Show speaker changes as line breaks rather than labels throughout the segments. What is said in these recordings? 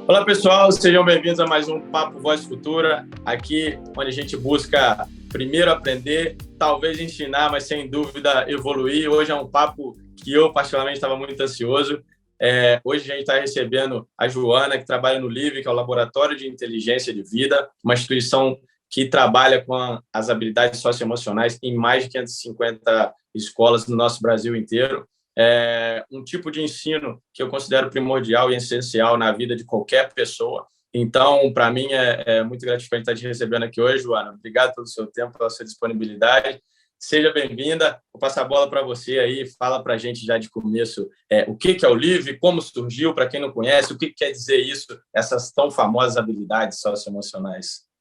Olá, pessoal, sejam bem-vindos a mais um Papo Voz Futura, aqui onde a gente busca primeiro aprender, talvez ensinar, mas sem dúvida evoluir. Hoje é um papo que eu, particularmente, estava muito ansioso. Hoje a gente está recebendo a Joana, que trabalha no LIVE, que é o Laboratório de Inteligência de Vida, uma instituição que trabalha com as habilidades socioemocionais em mais de 550 escolas no nosso Brasil inteiro. Um tipo de ensino que eu considero primordial e essencial na vida de qualquer pessoa. Então, para mim, é muito gratificante estar te recebendo aqui hoje, Joana. Obrigado pelo seu tempo, pela sua disponibilidade. Seja bem-vinda. Vou passar a bola para você aí. Fala para a gente já de começo o que é o LIVE, como surgiu, para quem não conhece, o que quer dizer isso, essas tão famosas habilidades socioemocionais.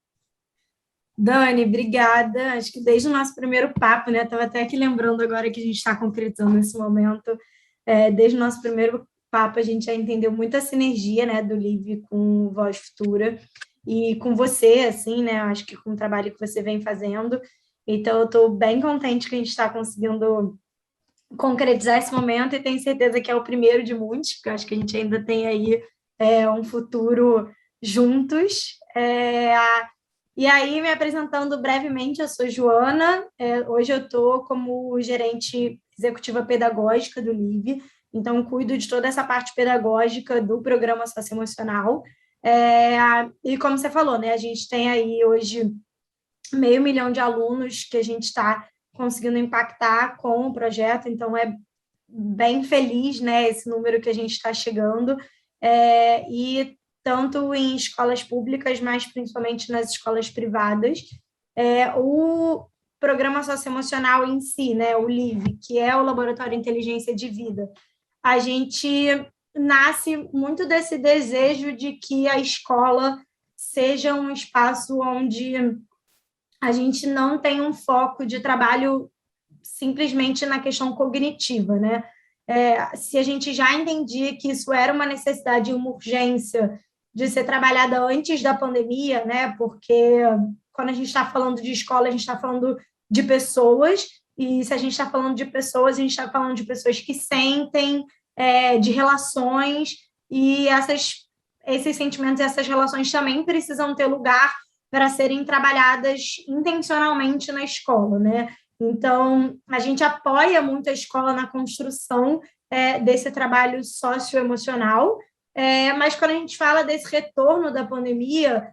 Dani, obrigada. Acho que desde o nosso primeiro papo, né? Estava até aqui lembrando agora que a gente está concretizando nesse momento. Desde o nosso primeiro papo, a gente já entendeu muita sinergia, né, do LIVE com Voz Futura e com você, assim, né? Acho que com o trabalho que você vem fazendo. Então, eu estou bem contente que a gente está conseguindo concretizar esse momento e tenho certeza que é o primeiro de muitos, porque eu acho que a gente ainda tem aí um futuro juntos. E aí, me apresentando brevemente, eu sou Joana, hoje eu estou como gerente executiva pedagógica do LIVE, então cuido de toda essa parte pedagógica do programa socioemocional. E como você falou, né, a gente tem aí hoje 500 mil de alunos que a gente está conseguindo impactar com o projeto, então é bem feliz, né, esse número que a gente está chegando, e tanto em escolas públicas, mas principalmente nas escolas privadas. O programa socioemocional em si, né, o LIVE, que é o Laboratório de Inteligência de Vida, a gente nasce muito desse desejo de que a escola seja um espaço onde a gente não tem um foco de trabalho simplesmente na questão cognitiva, né? Se a gente já entendia que isso era uma necessidade e uma urgência de ser trabalhada antes da pandemia, né? Porque quando a gente está falando de escola, a gente está falando de pessoas, e se a gente está falando de pessoas, a gente está falando de pessoas que sentem, de relações, e esses sentimentos e essas relações também precisam ter lugar para serem trabalhadas intencionalmente na escola, né? Então, a gente apoia muito a escola na construção desse trabalho socioemocional, mas quando a gente fala desse retorno da pandemia,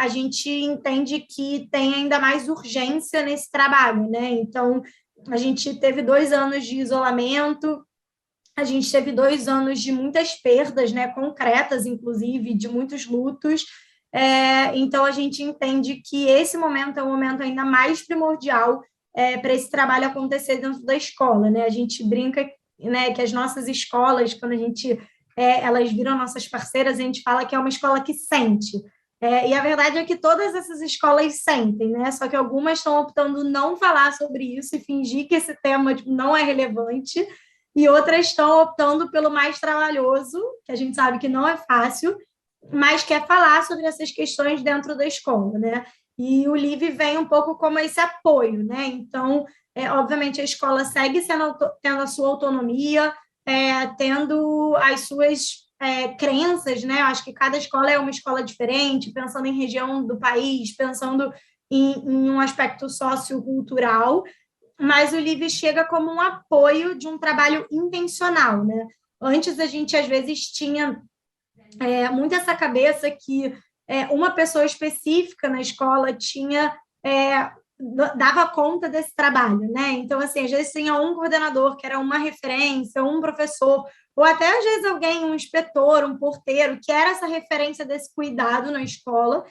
a gente entende que tem ainda mais urgência nesse trabalho, né? Então, a gente teve 2 anos de isolamento, a gente teve 2 anos de muitas perdas, né, concretas, inclusive, de muitos lutos. Então, a gente entende que esse momento é um momento ainda mais primordial para esse trabalho acontecer dentro da escola, né? A gente brinca, né, que as nossas escolas, quando elas viram nossas parceiras, a gente fala que é uma escola que sente. E a verdade é que todas essas escolas sentem, né? Só que algumas estão optando não falar sobre isso e fingir que esse tema não é relevante, e outras estão optando pelo mais trabalhoso, que a gente sabe que não é fácil, mas quer falar sobre essas questões dentro da escola, né? E o LIVE vem um pouco como esse apoio, né? Então, obviamente, a escola segue tendo a sua autonomia, tendo as suas crenças, né? Eu acho que cada escola é uma escola diferente, pensando em região do país, pensando em um aspecto sociocultural, mas o LIVE chega como um apoio de um trabalho intencional, né? Antes a gente, às vezes, tinha muito essa cabeça que uma pessoa específica na escola dava conta desse trabalho, né? Então, assim, às vezes tinha um coordenador que era uma referência, um professor, ou até às vezes alguém, um inspetor, um porteiro, que era essa referência desse cuidado na escola,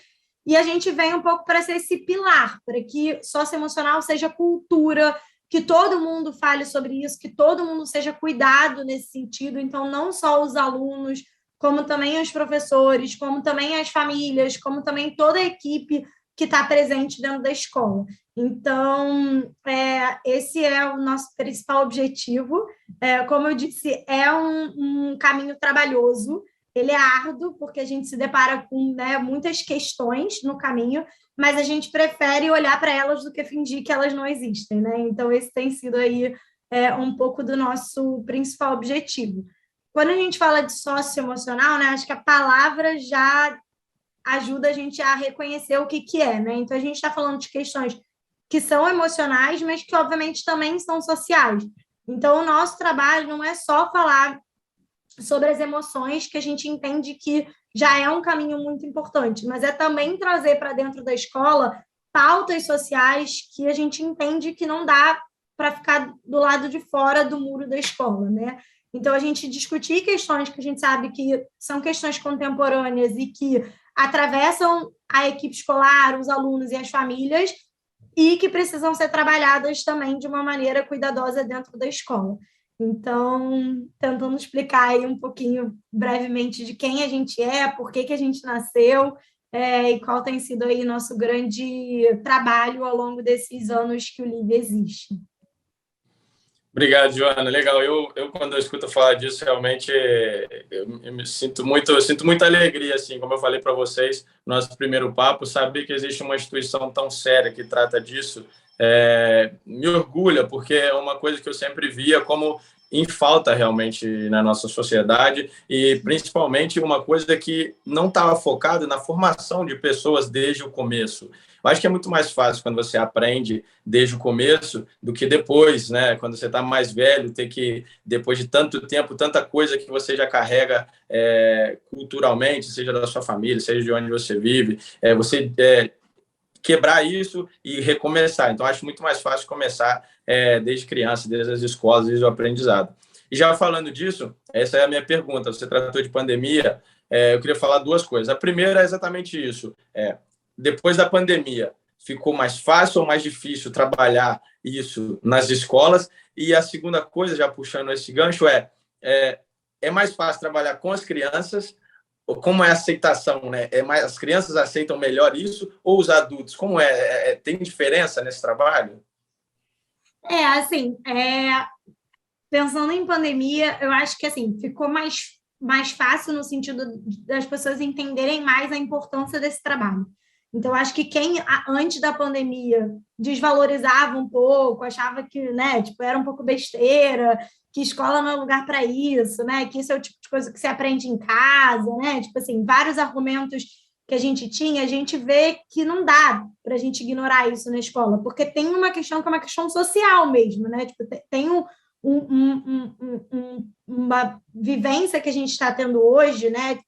e a gente vem um pouco para ser esse pilar, para que socioemocional seja cultura, que todo mundo fale sobre isso, que todo mundo seja cuidado nesse sentido, então não só os alunos, como também os professores, como também as famílias, como também toda a equipe que está presente dentro da escola. Então, esse é o nosso principal objetivo. Como eu disse, é um caminho trabalhoso, ele é árduo, porque a gente se depara com, né, muitas questões no caminho, mas a gente prefere olhar para elas do que fingir que elas não existem, né? Então, esse tem sido aí um pouco do nosso principal objetivo. quando a gente fala de socioemocional, né, acho que a palavra já ajuda a gente a reconhecer o que é, né? Então, a gente está falando de questões que são emocionais, mas que, obviamente, também são sociais. Então, o nosso trabalho não é só falar sobre as emoções, que a gente entende que já é um caminho muito importante, mas é também trazer para dentro da escola pautas sociais que a gente entende que não dá para ficar do lado de fora do muro da escola, né? Então, a gente discutir questões que a gente sabe que são questões contemporâneas e que atravessam a equipe escolar, os alunos e as famílias, e que precisam ser trabalhadas também de uma maneira cuidadosa dentro da escola. Então, tentando explicar aí um pouquinho brevemente de quem a gente é, por que a gente nasceu, e qual tem sido aí nosso grande trabalho ao longo desses anos que o LIVE existe.
Obrigado, Joana. Legal. Quando eu escuto falar disso, realmente eu me sinto muita alegria, assim, como eu falei para vocês, nosso primeiro papo, saber que existe uma instituição tão séria que trata disso, me orgulha, porque é uma coisa que eu sempre via como em falta realmente na nossa sociedade e principalmente uma coisa que não estava focada na formação de pessoas desde o começo. Eu acho que é muito mais fácil quando você aprende desde o começo do que depois, né? Quando você está mais velho, ter que, depois de tanto tempo, tanta coisa que você já carrega culturalmente, seja da sua família, seja de onde você vive, você quebrar isso e recomeçar. Então, acho muito mais fácil começar desde criança, desde as escolas, desde o aprendizado. E já falando disso, essa é a minha pergunta. Você tratou de pandemia, eu queria falar duas coisas. A primeira é exatamente isso. Depois da pandemia, ficou mais fácil ou mais difícil trabalhar isso nas escolas? E a segunda coisa, já puxando esse gancho, é mais fácil trabalhar com as crianças? Como é a aceitação, né? As crianças aceitam melhor isso ou os adultos? Como tem diferença nesse trabalho?
Assim, pensando em pandemia, eu acho que assim ficou mais fácil no sentido das pessoas entenderem mais a importância desse trabalho. Então, acho que quem antes da pandemia desvalorizava um pouco, achava que, né, tipo, era um pouco besteira, que escola não é lugar para isso, né, que isso é o tipo de coisa que se aprende em casa, né, tipo assim, vários argumentos que a gente tinha, a gente vê que não dá para a gente ignorar isso na escola, porque tem uma questão que é uma questão social mesmo, né, tipo, tem uma vivência que a gente está tendo hoje, né,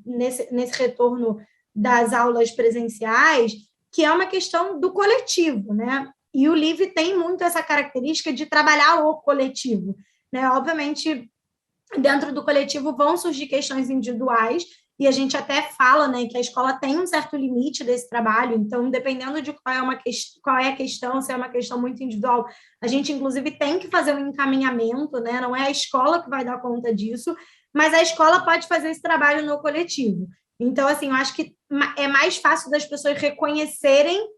nesse retorno das aulas presenciais, que é uma questão do coletivo, né? E o LIVE tem muito essa característica de trabalhar o coletivo, né? Obviamente, dentro do coletivo vão surgir questões individuais, e a gente até fala, né, que a escola tem um certo limite desse trabalho, então, dependendo de qual é a questão, se é uma questão muito individual, a gente, inclusive, tem que fazer um encaminhamento, né? Não é a escola que vai dar conta disso, mas a escola pode fazer esse trabalho no coletivo. Então, assim, eu acho que é mais fácil das pessoas reconhecerem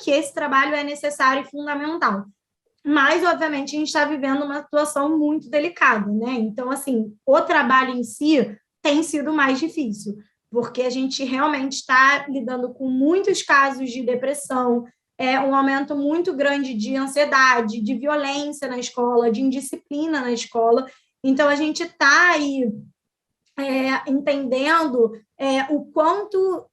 que esse trabalho é necessário e fundamental. Mas, obviamente, a gente está vivendo uma situação muito delicada, né? Então, assim, o trabalho em si tem sido mais difícil, porque a gente realmente está lidando com muitos casos de depressão, um aumento muito grande de ansiedade, de violência na escola, de indisciplina na escola. Então, a gente está aí entendendo o quanto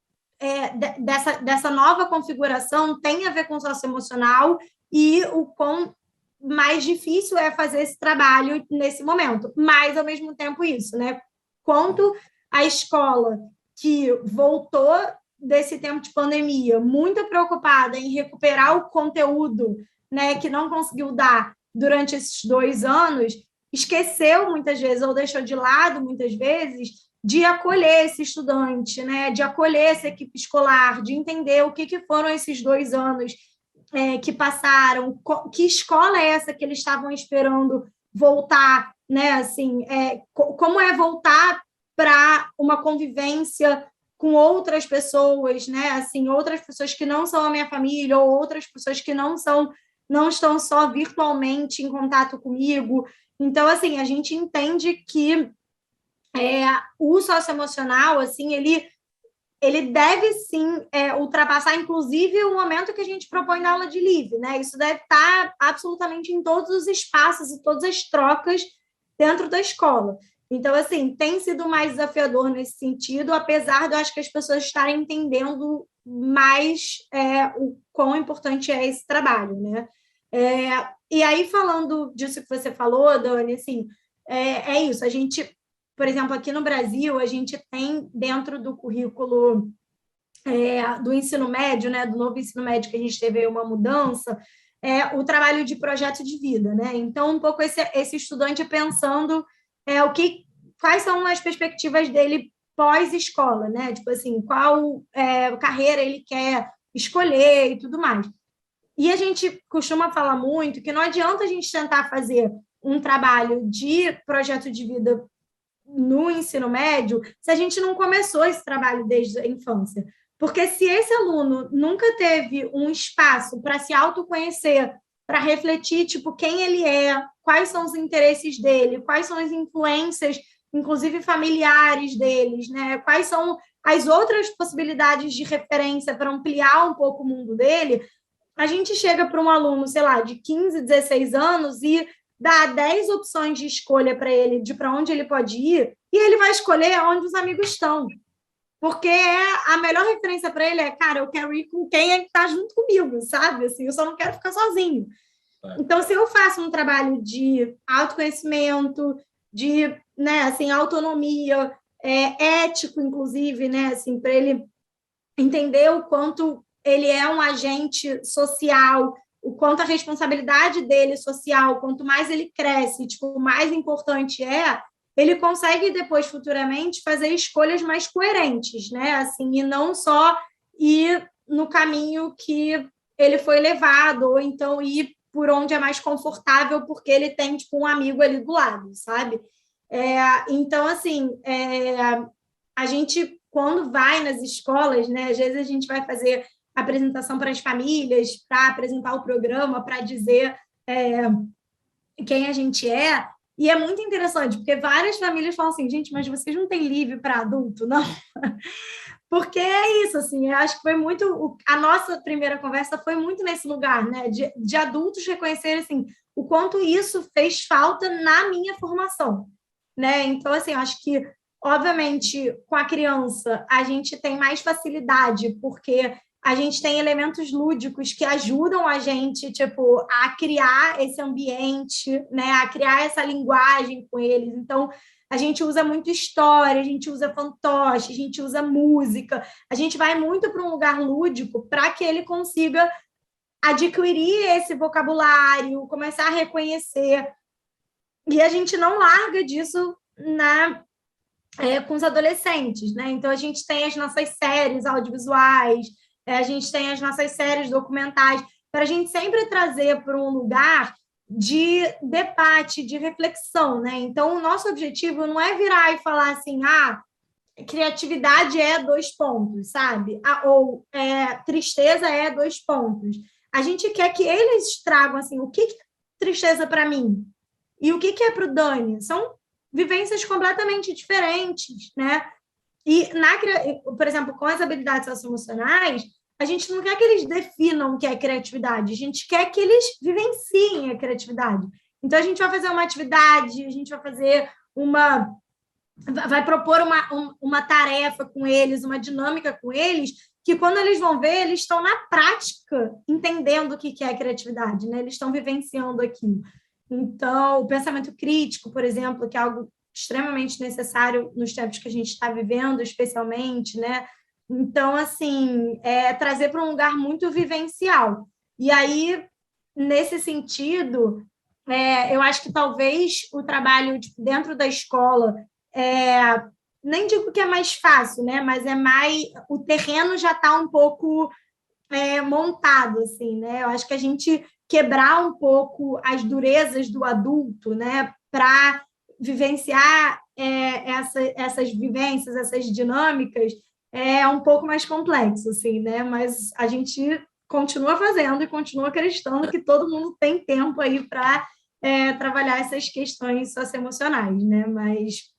dessa nova configuração tem a ver com o socioemocional e o quão mais difícil é fazer esse trabalho nesse momento. Mas, ao mesmo tempo, isso, né? Quanto a escola que voltou desse tempo de pandemia muito preocupada em recuperar o conteúdo, né, que não conseguiu dar durante esses 2 anos, esqueceu muitas vezes, ou deixou de lado muitas vezes, de acolher esse estudante, né? De acolher essa equipe escolar, de entender o que foram esses 2 anos que passaram, que escola é essa que eles estavam esperando voltar, né? Assim, como é voltar para uma convivência com outras pessoas, né? Assim, outras pessoas que não são a minha família, ou outras pessoas que não estão só virtualmente em contato comigo. Então, assim, a gente entende que o socioemocional, assim, ele deve, sim, ultrapassar, inclusive, o momento que a gente propõe na aula de LIVE, né? Isso deve estar absolutamente em todos os espaços e todas as trocas dentro da escola. Então, assim, tem sido mais desafiador nesse sentido, apesar de eu acho que as pessoas estarem entendendo mais o quão importante é esse trabalho, né? E aí, falando disso que você falou, Dani, assim, é isso. A gente, por exemplo, aqui no Brasil, a gente tem dentro do currículo do ensino médio, né, do novo ensino médio, que a gente teve aí uma mudança, o trabalho de projeto de vida, né? Então, um pouco esse estudante pensando quais são as perspectivas dele pós-escola, né? Tipo assim, qual carreira ele quer escolher e tudo mais. E a gente costuma falar muito que não adianta a gente tentar fazer um trabalho de projeto de vida no ensino médio se a gente não começou esse trabalho desde a infância. Porque se esse aluno nunca teve um espaço para se autoconhecer, para refletir, tipo, quem ele é, quais são os interesses dele, quais são as influências, inclusive familiares deles, né? Quais são as outras possibilidades de referência para ampliar um pouco o mundo dele, a gente chega para um aluno, sei lá, de 15, 16 anos e dá 10 opções de escolha para ele, de para onde ele pode ir, e ele vai escolher onde os amigos estão. Porque a melhor referência para ele cara, eu quero ir com quem está junto comigo, sabe? Assim, eu só não quero ficar sozinho. Então, se eu faço um trabalho de autoconhecimento, de, né, assim, autonomia, ético, inclusive, né, assim, para ele entender o quanto ele é um agente social, o quanto a responsabilidade dele social, quanto mais ele cresce, tipo, mais importante ele consegue depois, futuramente, fazer escolhas mais coerentes, né? Assim, e não só ir no caminho que ele foi levado, ou então ir por onde é mais confortável, porque ele tem, tipo, um amigo ali do lado, sabe? Então, assim, a gente, quando vai nas escolas, né, às vezes a gente vai fazer apresentação para as famílias, para apresentar o programa, para dizer quem a gente é, e é muito interessante, porque várias famílias falam assim, gente, mas vocês não têm livro para adulto, não? Porque é isso, assim, eu acho que foi muito... A nossa primeira conversa foi muito nesse lugar, né? De adultos reconhecerem, assim, o quanto isso fez falta na minha formação, né? Então, assim, eu acho que, obviamente, com a criança, a gente tem mais facilidade, porque a gente tem elementos lúdicos que ajudam a gente, tipo, a criar esse ambiente, né? A criar essa linguagem com eles. Então, a gente usa muito história, a gente usa fantoche, a gente usa música, a gente vai muito para um lugar lúdico para que ele consiga adquirir esse vocabulário, começar a reconhecer. E a gente não larga disso com os adolescentes, né? Então, a gente tem as nossas séries audiovisuais, a gente tem as nossas séries documentais, para a gente sempre trazer para um lugar de debate, de reflexão, né? Então, o nosso objetivo não é virar e falar assim, criatividade é 2 pontos, sabe? Ou tristeza é 2 pontos. A gente quer que eles tragam, assim, o que é tristeza para mim? E o que é para o Dani? São vivências completamente diferentes, né? E, por exemplo, com as habilidades socioemocionais, a gente não quer que eles definam o que é criatividade, a gente quer que eles vivenciem a criatividade. Então, a gente vai fazer uma atividade, a gente vai propor uma tarefa com eles, uma dinâmica com eles, que quando eles vão ver, eles estão na prática entendendo o que é criatividade, né? Eles estão vivenciando aquilo. Então, o pensamento crítico, por exemplo, que é algo extremamente necessário nos tempos que a gente está vivendo, especialmente, né? Então, assim, trazer para um lugar muito vivencial. E aí, nesse sentido, eu acho que talvez o trabalho dentro da escola, nem digo que é mais fácil, né? Mas o terreno já está um pouco montado, assim, né? Eu acho que a gente quebrar um pouco as durezas do adulto, né? Para vivenciar essas vivências, essas dinâmicas, é um pouco mais complexo, assim, né? Mas a gente continua fazendo e continua acreditando que todo mundo tem tempo aí para trabalhar essas questões socioemocionais, né? Mas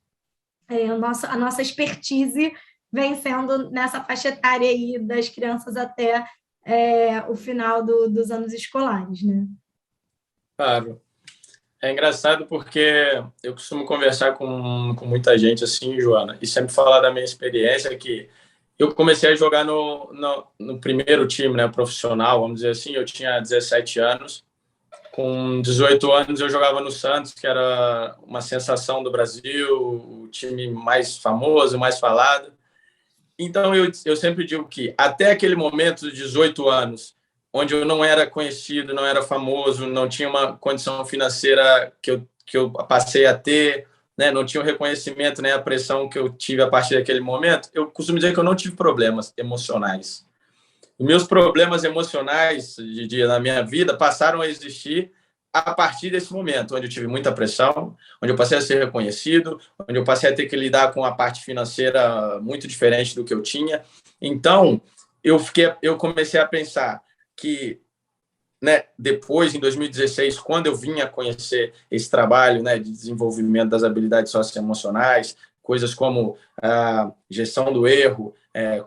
a nossa expertise vem sendo nessa faixa etária aí das crianças até o final dos anos escolares, né?
Claro. É engraçado porque eu costumo conversar com muita gente assim, Joana, e sempre falar da minha experiência que eu comecei a jogar no primeiro time, né, profissional, vamos dizer assim, eu tinha 17 anos. Com 18 anos eu jogava no Santos, que era uma sensação do Brasil, o time mais famoso, mais falado. Então eu sempre digo que até aquele momento dos 18 anos, onde eu não era conhecido, não era famoso, não tinha uma condição financeira que eu passei a ter, né? Não tinha o reconhecimento nem a pressão que eu tive a partir daquele momento, eu costumo dizer que eu não tive problemas emocionais. Os meus problemas emocionais na minha vida passaram a existir a partir desse momento, onde eu tive muita pressão, onde eu passei a ser reconhecido, onde eu passei a ter que lidar com a parte financeira muito diferente do que eu tinha. Então, eu comecei a pensar que, né, depois, em 2016, quando eu vim a conhecer esse trabalho, né, de desenvolvimento das habilidades socioemocionais, coisas como a gestão do erro,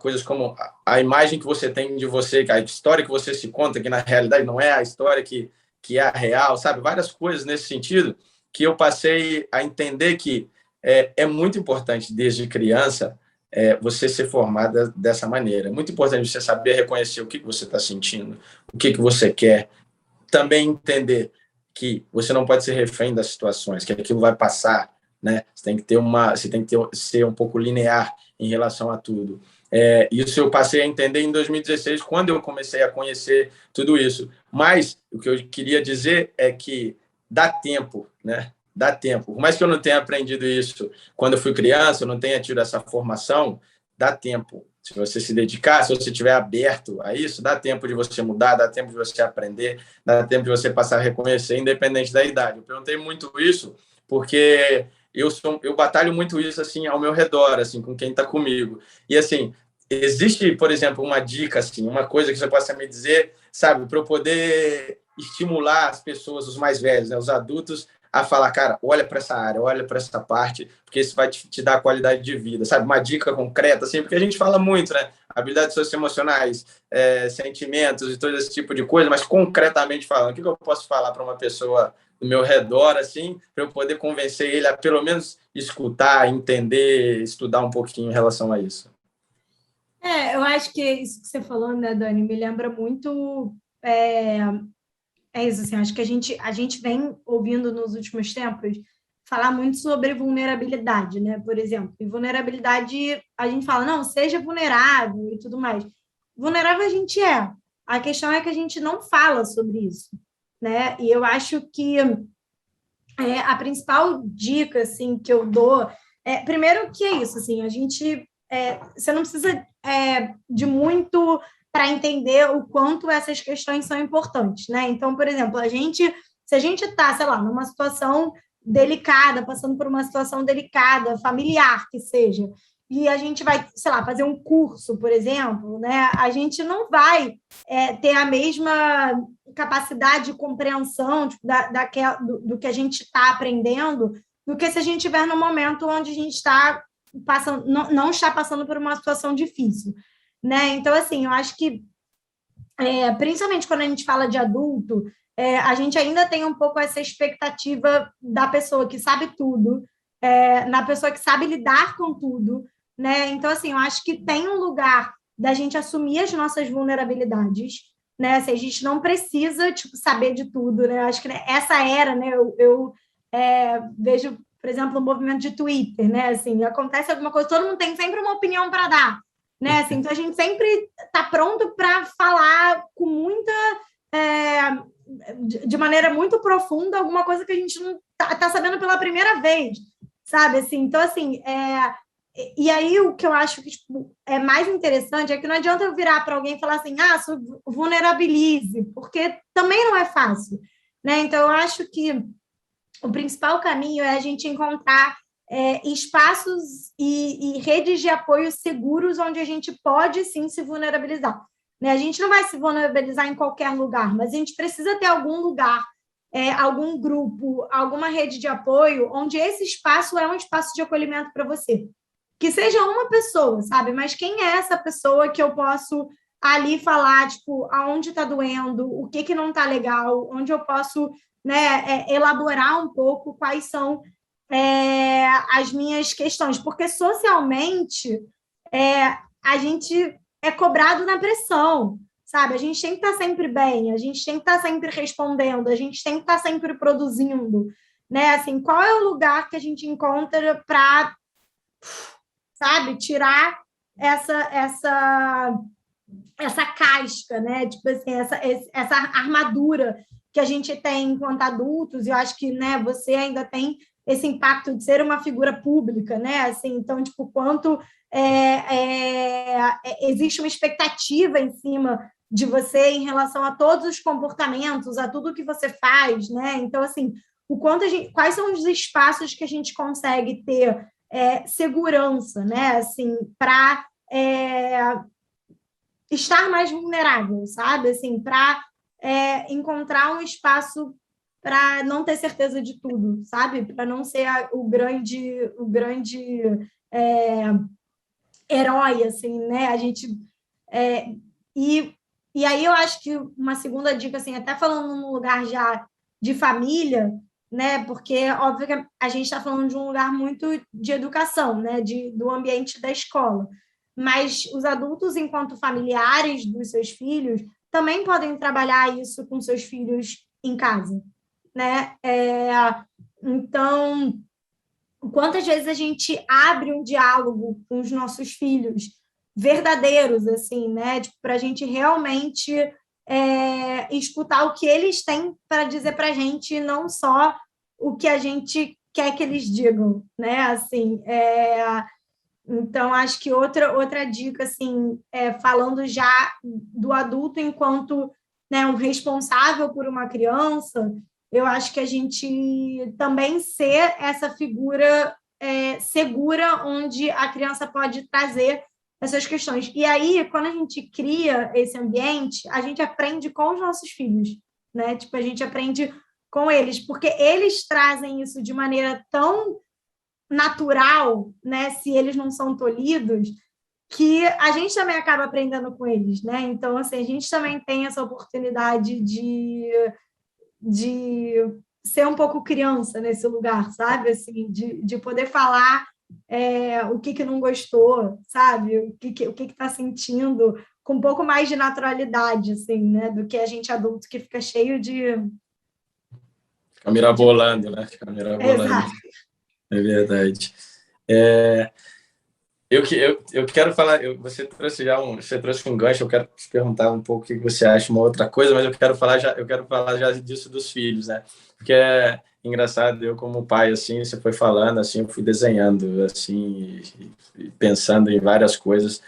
coisas como a imagem que você tem de você, a história que você se conta, que na realidade não é a história que é a real, sabe? Várias coisas nesse sentido que eu passei a entender que é muito importante, desde criança, você ser formada dessa maneira. É muito importante você saber reconhecer o que você está sentindo, o que você quer. Também entender que você não pode ser refém das situações, que aquilo vai passar, né? Você tem que ser um pouco linear em relação a tudo. Isso eu passei a entender em 2016, quando eu comecei a conhecer tudo isso. Mas o que eu queria dizer é que dá tempo, né? Dá tempo. Por mais que eu não tenha aprendido isso quando eu fui criança, eu não tenha tido essa formação, dá tempo. Se você se dedicar, se você estiver aberto a isso, dá tempo de você mudar, dá tempo de você aprender, dá tempo de você passar a reconhecer, independente da idade. Eu perguntei muito isso porque eu batalho muito isso assim ao meu redor, assim, com quem está comigo. E assim, existe, por exemplo, uma dica, assim, uma coisa que você possa me dizer, sabe, para eu poder estimular as pessoas, os mais velhos, né, os adultos, a falar, cara, olha para essa área, olha para essa parte, porque isso vai te dar qualidade de vida, sabe? Uma dica concreta, assim, porque a gente fala muito, né? Habilidades socioemocionais, sentimentos e todo esse tipo de coisa, mas concretamente falando, o que eu posso falar para uma pessoa do meu redor, assim, para eu poder convencer ele a pelo menos escutar, entender, estudar um pouquinho em relação a isso?
Eu acho que isso que você falou, né, Dani, me lembra muito. É, é isso, assim, acho que a gente vem ouvindo nos últimos tempos falar muito sobre vulnerabilidade, né? Por exemplo, e vulnerabilidade, a gente fala, não, seja vulnerável e tudo mais. Vulnerável a gente é. A questão é que a gente não fala sobre isso, né? E eu acho que a principal dica, assim, que eu dou primeiro que é isso, assim, a gente você não precisa de muito para entender o quanto essas questões são importantes, né? Então, por exemplo, se a gente está, sei lá, numa situação delicada, passando por uma situação delicada, familiar que seja, e a gente vai, sei lá, fazer um curso, por exemplo, né? A gente não vai ter a mesma capacidade de compreensão tipo, do que a gente está aprendendo do que se a gente estiver no momento onde a gente está passando, não está passando por uma situação difícil, né? Então, assim, eu acho que, principalmente quando a gente fala de adulto, a gente ainda tem um pouco essa expectativa da pessoa que sabe tudo, na pessoa que sabe lidar com tudo, né? Então, assim, eu acho que tem um lugar da gente assumir as nossas vulnerabilidades, né? Assim, a gente não precisa, tipo, saber de tudo, né? Eu acho que essa era, né? Eu vejo, por exemplo, o movimento de Twitter, né? Assim, acontece alguma coisa, todo mundo tem sempre uma opinião para dar, né? Assim, então a gente sempre está pronto para falar com muita de maneira muito profunda alguma coisa que a gente não tá sabendo pela primeira vez, sabe? Assim, então, assim, e aí o que eu acho que tipo, é mais interessante é que não adianta eu virar para alguém e falar assim, vulnerabilize, porque também não é fácil, né? Então, eu acho que o principal caminho é a gente encontrar espaços e redes de apoio seguros onde a gente pode, sim, se vulnerabilizar. Né? A gente não vai se vulnerabilizar em qualquer lugar, mas a gente precisa ter algum lugar, algum grupo, alguma rede de apoio onde esse espaço é um espaço de acolhimento para você. Que seja uma pessoa, sabe? Mas quem é essa pessoa que eu posso ali falar, tipo, aonde está doendo, o que não está legal, onde eu posso né, elaborar um pouco quais são as minhas questões, porque socialmente a gente é cobrado na pressão, sabe? A gente tem que estar sempre bem, a gente tem que estar sempre respondendo, a gente tem que estar sempre produzindo, né? Assim, qual é o lugar que a gente encontra para, sabe, tirar essa casca, né? Tipo assim, essa armadura que a gente tem enquanto adultos, e eu acho que, né, você ainda tem esse impacto de ser uma figura pública, né? Assim, então, tipo, quanto existe uma expectativa em cima de você em relação a todos os comportamentos, a tudo que você faz, né? Então, assim, o quanto quais são os espaços que a gente consegue ter segurança, né? Assim, para estar mais vulnerável, sabe? Assim, para encontrar um espaço para não ter certeza de tudo, sabe? Para não ser o grande herói, assim, né? A gente e aí eu acho que uma segunda dica, assim, até falando num lugar já de família, né? Porque óbvio que a gente está falando de um lugar muito de educação, né? Do ambiente da escola. Mas os adultos, enquanto familiares dos seus filhos, também podem trabalhar isso com seus filhos em casa, né? Então, quantas vezes a gente abre um diálogo com os nossos filhos verdadeiros, assim, né? Tipo, para a gente realmente escutar o que eles têm para dizer para a gente, não só o que a gente quer que eles digam, né? Assim, então, acho que outra dica, assim, falando já do adulto enquanto, né, um responsável por uma criança, eu acho que a gente também ser essa figura segura onde a criança pode trazer essas questões. E aí, quando a gente cria esse ambiente, a gente aprende com os nossos filhos, né? Tipo, a gente aprende com eles, porque eles trazem isso de maneira tão natural, né? Se eles não são tolhidos, que a gente também acaba aprendendo com eles, né? Então, assim, a gente também tem essa oportunidade de ser um pouco criança nesse lugar, sabe? Assim, de poder falar o que não gostou, sabe? O que está sentindo, com um pouco mais de naturalidade, assim, né? Do que a gente adulto que fica cheio de...
Fica mirabolando, né? Fica mirabolando.
Exato.
É verdade. Eu quero falar, você trouxe um gancho, eu quero te perguntar um pouco o que você acha, uma outra coisa, mas eu quero falar já disso dos filhos, né? Porque é engraçado, eu como pai, assim, você foi falando, assim, eu fui desenhando, assim, e pensando em várias coisas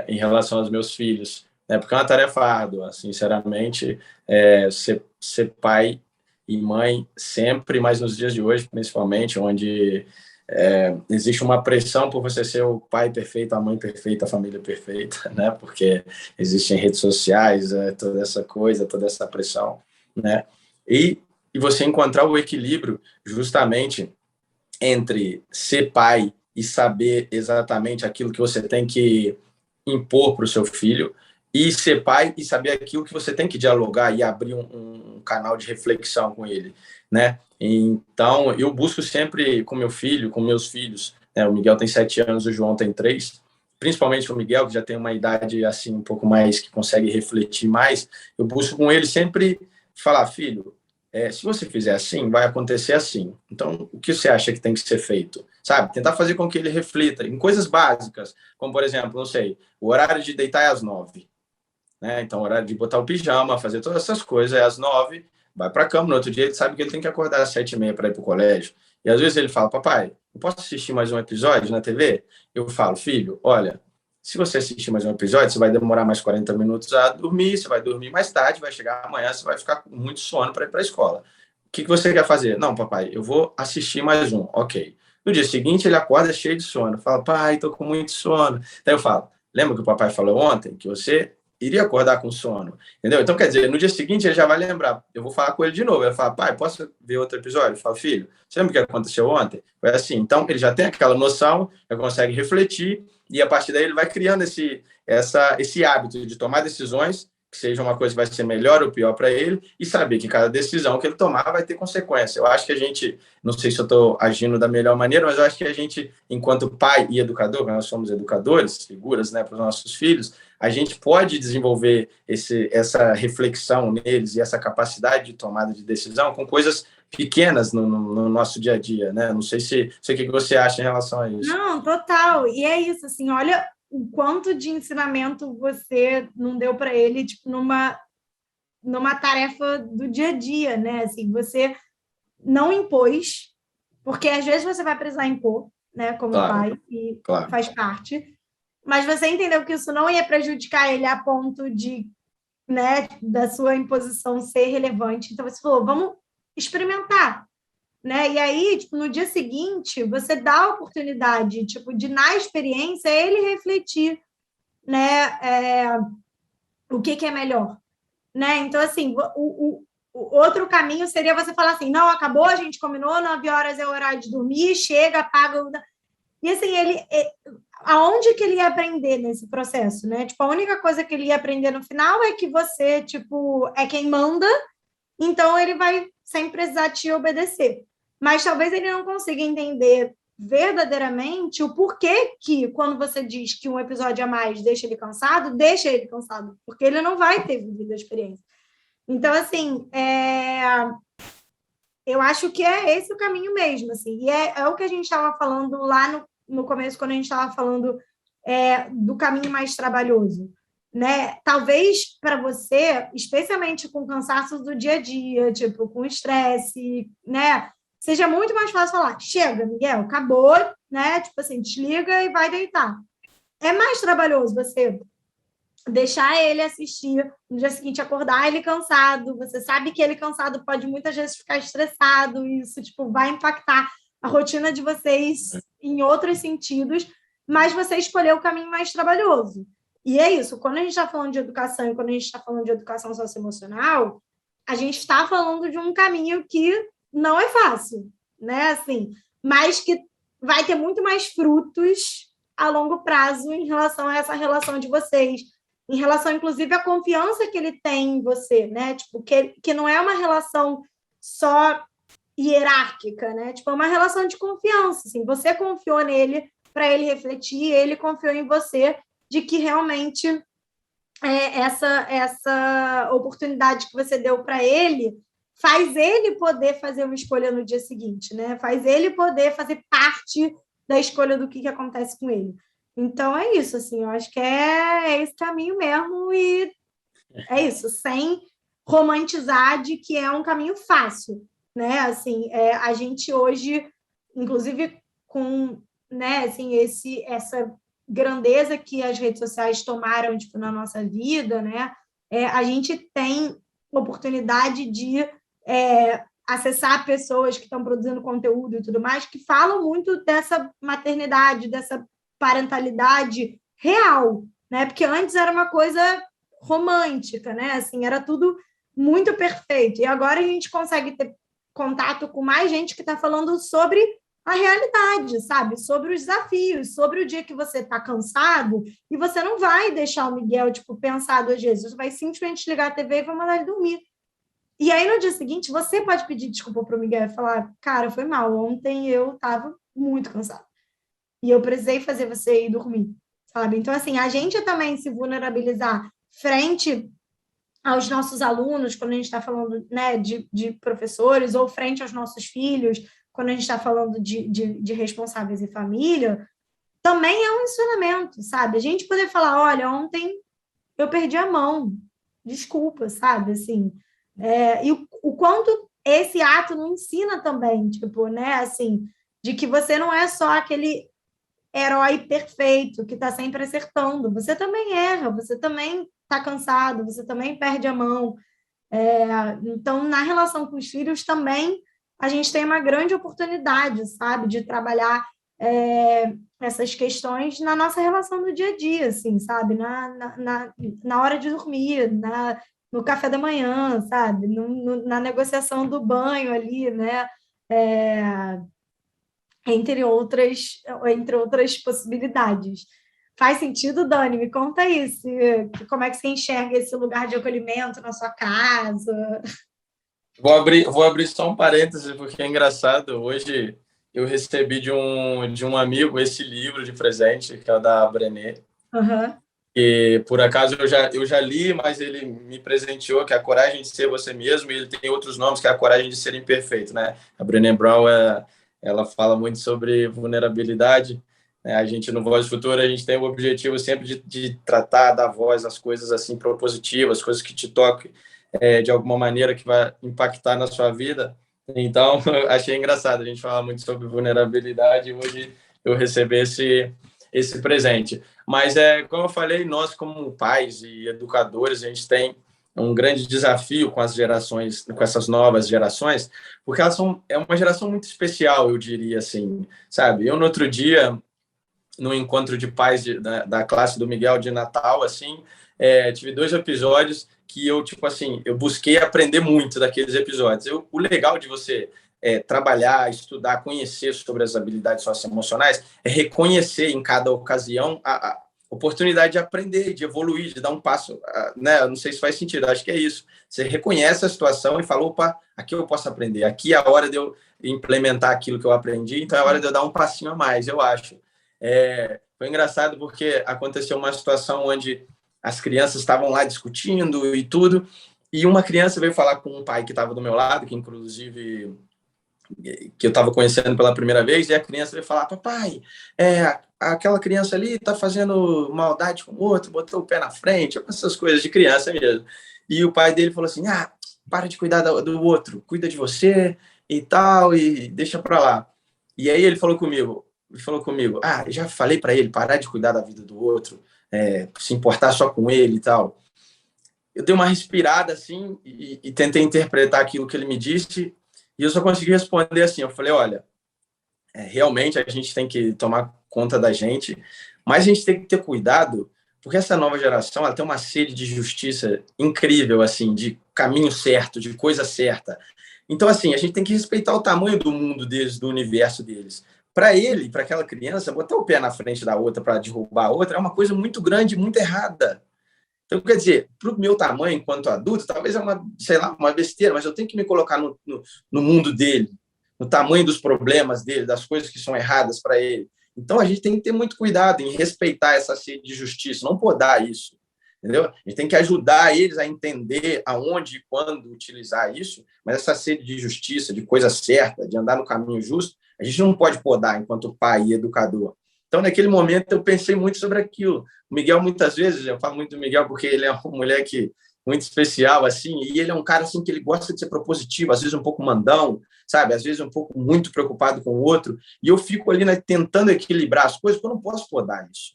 em relação aos meus filhos, né? Porque é uma tarefa árdua, sinceramente, ser pai e mãe sempre, mas nos dias de hoje, principalmente, onde existe uma pressão por você ser o pai perfeito, a mãe perfeita, a família perfeita, né? Porque existem redes sociais, toda essa coisa, toda essa pressão, né? E você encontrar o equilíbrio justamente entre ser pai e saber exatamente aquilo que você tem que impor para o seu filho, e ser pai e saber aquilo que você tem que dialogar e abrir um canal de reflexão com ele, né? Então, eu busco sempre com meu filho, com meus filhos, né? O Miguel tem 7 anos, o João tem 3, principalmente o Miguel, que já tem uma idade assim um pouco mais, que consegue refletir mais, eu busco com ele sempre falar, filho, se você fizer assim, vai acontecer assim. Então, o que você acha que tem que ser feito? Sabe? Tentar fazer com que ele reflita em coisas básicas, como, por exemplo, não sei, o horário de deitar é às 9, né? Então, o horário de botar o pijama, fazer todas essas coisas é às 9, vai para a cama. No outro dia, ele sabe que ele tem que acordar às 7h30 para ir para o colégio. E às vezes ele fala, papai, eu posso assistir mais um episódio na TV? Eu falo, filho, olha, se você assistir mais um episódio, você vai demorar mais 40 minutos a dormir, você vai dormir mais tarde, vai chegar amanhã, você vai ficar com muito sono para ir para a escola. O que você quer fazer? Não, papai, eu vou assistir mais um. Ok. No dia seguinte, ele acorda cheio de sono. Fala, pai, estou com muito sono. Daí eu falo, lembra que o papai falou ontem que você iria acordar com sono? Entendeu? Então, quer dizer, no dia seguinte, ele já vai lembrar. Eu vou falar com ele de novo. Ele fala, pai, posso ver outro episódio? Eu falo, filho, você lembra o que aconteceu ontem? Foi assim. Então, ele já tem aquela noção, já consegue refletir, e a partir daí ele vai criando esse hábito de tomar decisões que seja uma coisa que vai ser melhor ou pior para ele, e saber que cada decisão que ele tomar vai ter consequência. Eu acho que a gente, não sei se eu estou agindo da melhor maneira, mas eu acho que a gente, enquanto pai e educador, nós somos educadores, figuras, né, para os nossos filhos, a gente pode desenvolver essa reflexão neles e essa capacidade de tomada de decisão com coisas pequenas no nosso dia a dia, né? Não sei o que você acha em relação a isso.
Não, total. E é isso, assim, olha o quanto de ensinamento você não deu para ele, tipo, numa tarefa do dia a dia, né? Assim, você não impôs, porque às vezes você vai precisar impor, né, como pai, e faz parte, mas você entendeu que isso não ia prejudicar ele a ponto de, né, da sua imposição ser relevante. Então você falou, vamos experimentar, né? E aí, tipo, no dia seguinte, você dá a oportunidade, tipo, de na experiência ele refletir, né, o que é melhor, né? Então, assim, o outro caminho seria você falar assim, não, acabou, a gente combinou, 9 horas é o horário de dormir, chega, apaga... E, assim, aonde que ele ia aprender nesse processo, né? Tipo, a única coisa que ele ia aprender no final é que você, tipo, é quem manda, então ele vai sempre precisar te obedecer. Mas talvez ele não consiga entender verdadeiramente o porquê que, quando você diz que um episódio a mais deixa ele cansado, porque ele não vai ter vivido a experiência. Então, assim, eu acho que é esse o caminho mesmo, assim, e é o que a gente estava falando lá no começo, quando a gente estava falando do caminho mais trabalhoso, né? Talvez para você, especialmente com cansaço do dia a dia, tipo, com estresse, né? Seja muito mais fácil falar, chega, Miguel, acabou, né? Tipo assim, desliga e vai deitar. É mais trabalhoso você deixar ele assistir, no dia seguinte acordar ele cansado, você sabe que ele cansado pode muitas vezes ficar estressado, e isso tipo, vai impactar a rotina de vocês em outros sentidos, mas você escolheu o caminho mais trabalhoso. E é isso, quando a gente está falando de educação e quando a gente está falando de educação socioemocional, a gente está falando de um caminho que não é fácil, né? Assim, mas que vai ter muito mais frutos a longo prazo em relação a essa relação de vocês, em relação, inclusive, à confiança que ele tem em você, né? Tipo, que não é uma relação só hierárquica, né? Tipo, é uma relação de confiança, assim. Você confiou nele para ele refletir, ele confiou em você de que realmente essa oportunidade que você deu para ele faz ele poder fazer uma escolha no dia seguinte, né? Faz ele poder fazer parte da escolha do que acontece com ele. Então, é isso, assim, eu acho que é esse caminho mesmo, e é isso, sem romantizar de que é um caminho fácil, né? Assim, a gente hoje, inclusive com, né, assim, essa grandeza que as redes sociais tomaram, tipo, na nossa vida, né? A gente tem oportunidade de acessar pessoas que estão produzindo conteúdo e tudo mais, que falam muito dessa maternidade, dessa parentalidade real, né? Porque antes era uma coisa romântica, né? Assim, era tudo muito perfeito. E agora a gente consegue ter contato com mais gente que está falando sobre a realidade, sabe? Sobre os desafios, sobre o dia que você está cansado e você não vai deixar o Miguel, tipo, pensar 2 vezes. Você vai simplesmente ligar a TV e vai mandar ele dormir. E aí, no dia seguinte, você pode pedir desculpa para o Miguel e falar, cara, foi mal, ontem eu estava muito cansado. E eu precisei fazer você ir dormir, sabe? Então, assim, a gente também se vulnerabilizar frente aos nossos alunos, quando a gente está falando, né, de professores, ou frente aos nossos filhos, quando a gente está falando de responsáveis e família, também é um ensinamento, sabe? A gente poder falar, olha, ontem eu perdi a mão, desculpa, sabe? Assim, e o quanto esse ato não ensina também, tipo, né, assim, de que você não é só aquele herói perfeito que está sempre acertando. Você também erra, você também está cansado, você também perde a mão. Então, na relação com os filhos também, a gente tem uma grande oportunidade, sabe, de trabalhar essas questões na nossa relação do dia a dia, assim, sabe, na hora de dormir, no café da manhã, sabe, na negociação do banho ali, né, entre outras possibilidades. Faz sentido, Dani? Me conta isso. Como é que você enxerga esse lugar de acolhimento na sua casa?
Vou abrir só um parêntese, porque é engraçado. Hoje eu recebi de um amigo esse livro de presente, que é o da Brené.
Uhum.
E, por acaso, eu já li, mas ele me presenteou, que é A Coragem de Ser Você Mesmo, e ele tem outros nomes, que é A Coragem de Ser Imperfeito, né? A Brené Brown, ela fala muito sobre vulnerabilidade, né? A gente, no Voz Futura, a gente tem o objetivo sempre de tratar, dar voz às coisas assim propositivas, coisas que te toquem de alguma maneira, que vai impactar na sua vida. Então, achei engraçado a gente falar muito sobre vulnerabilidade, e hoje eu recebi esse presente. Mas, como eu falei, nós, como pais e educadores, a gente tem um grande desafio com as gerações, com essas novas gerações, porque é uma geração muito especial, eu diria assim, sabe? Eu, no outro dia, no encontro de pais da classe do Miguel de Natal, assim, tive 2 episódios que eu, tipo assim, eu busquei aprender muito daqueles episódios. O legal de você trabalhar, estudar, conhecer sobre as habilidades socioemocionais é reconhecer em cada ocasião a oportunidade de aprender, de evoluir, de dar um passo, né? Eu não sei se faz sentido, acho que é isso. Você reconhece a situação e fala, opa, aqui eu posso aprender, aqui é a hora de eu implementar aquilo que eu aprendi, então é a hora de eu dar um passinho a mais, eu acho. Foi engraçado porque aconteceu uma situação onde as crianças estavam lá discutindo e tudo, e uma criança veio falar com um pai que estava do meu lado, que inclusive que eu estava conhecendo pela primeira vez, e a criança veio falar, papai, aquela criança ali está fazendo maldade com o outro, botou o pé na frente, essas coisas de criança mesmo. E o pai dele falou assim, para de cuidar do outro, cuida de você e tal, e deixa para lá. E aí ele falou comigo, já falei para ele parar de cuidar da vida do outro, se importar só com ele e tal. Eu dei uma respirada assim e tentei interpretar aquilo que ele me disse, e eu só consegui responder assim. Eu falei, olha, realmente a gente tem que tomar conta da gente, mas a gente tem que ter cuidado, porque essa nova geração ela tem uma sede de justiça incrível, assim, de caminho certo, de coisa certa. Então, assim, a gente tem que respeitar o tamanho do mundo deles, do universo deles. Para ele, para aquela criança, botar o pé na frente da outra para derrubar a outra é uma coisa muito grande, muito errada. Então, quer dizer, para o meu tamanho enquanto adulto, talvez é uma, sei lá, uma besteira, mas eu tenho que me colocar no mundo dele, no tamanho dos problemas dele, das coisas que são erradas para ele. Então, a gente tem que ter muito cuidado em respeitar essa sede de justiça, não podar isso, entendeu? A gente tem que ajudar eles a entender aonde e quando utilizar isso, mas essa sede de justiça, de coisa certa, de andar no caminho justo, a gente não pode podar enquanto pai e educador. Então, naquele momento, eu pensei muito sobre aquilo. O Miguel, muitas vezes, eu falo muito do Miguel porque ele é um moleque muito especial, assim, e ele é um cara, assim, que ele gosta de ser propositivo, às vezes um pouco mandão, sabe? Às vezes um pouco muito preocupado com o outro, e eu fico ali, né, tentando equilibrar as coisas, porque eu não posso podar isso.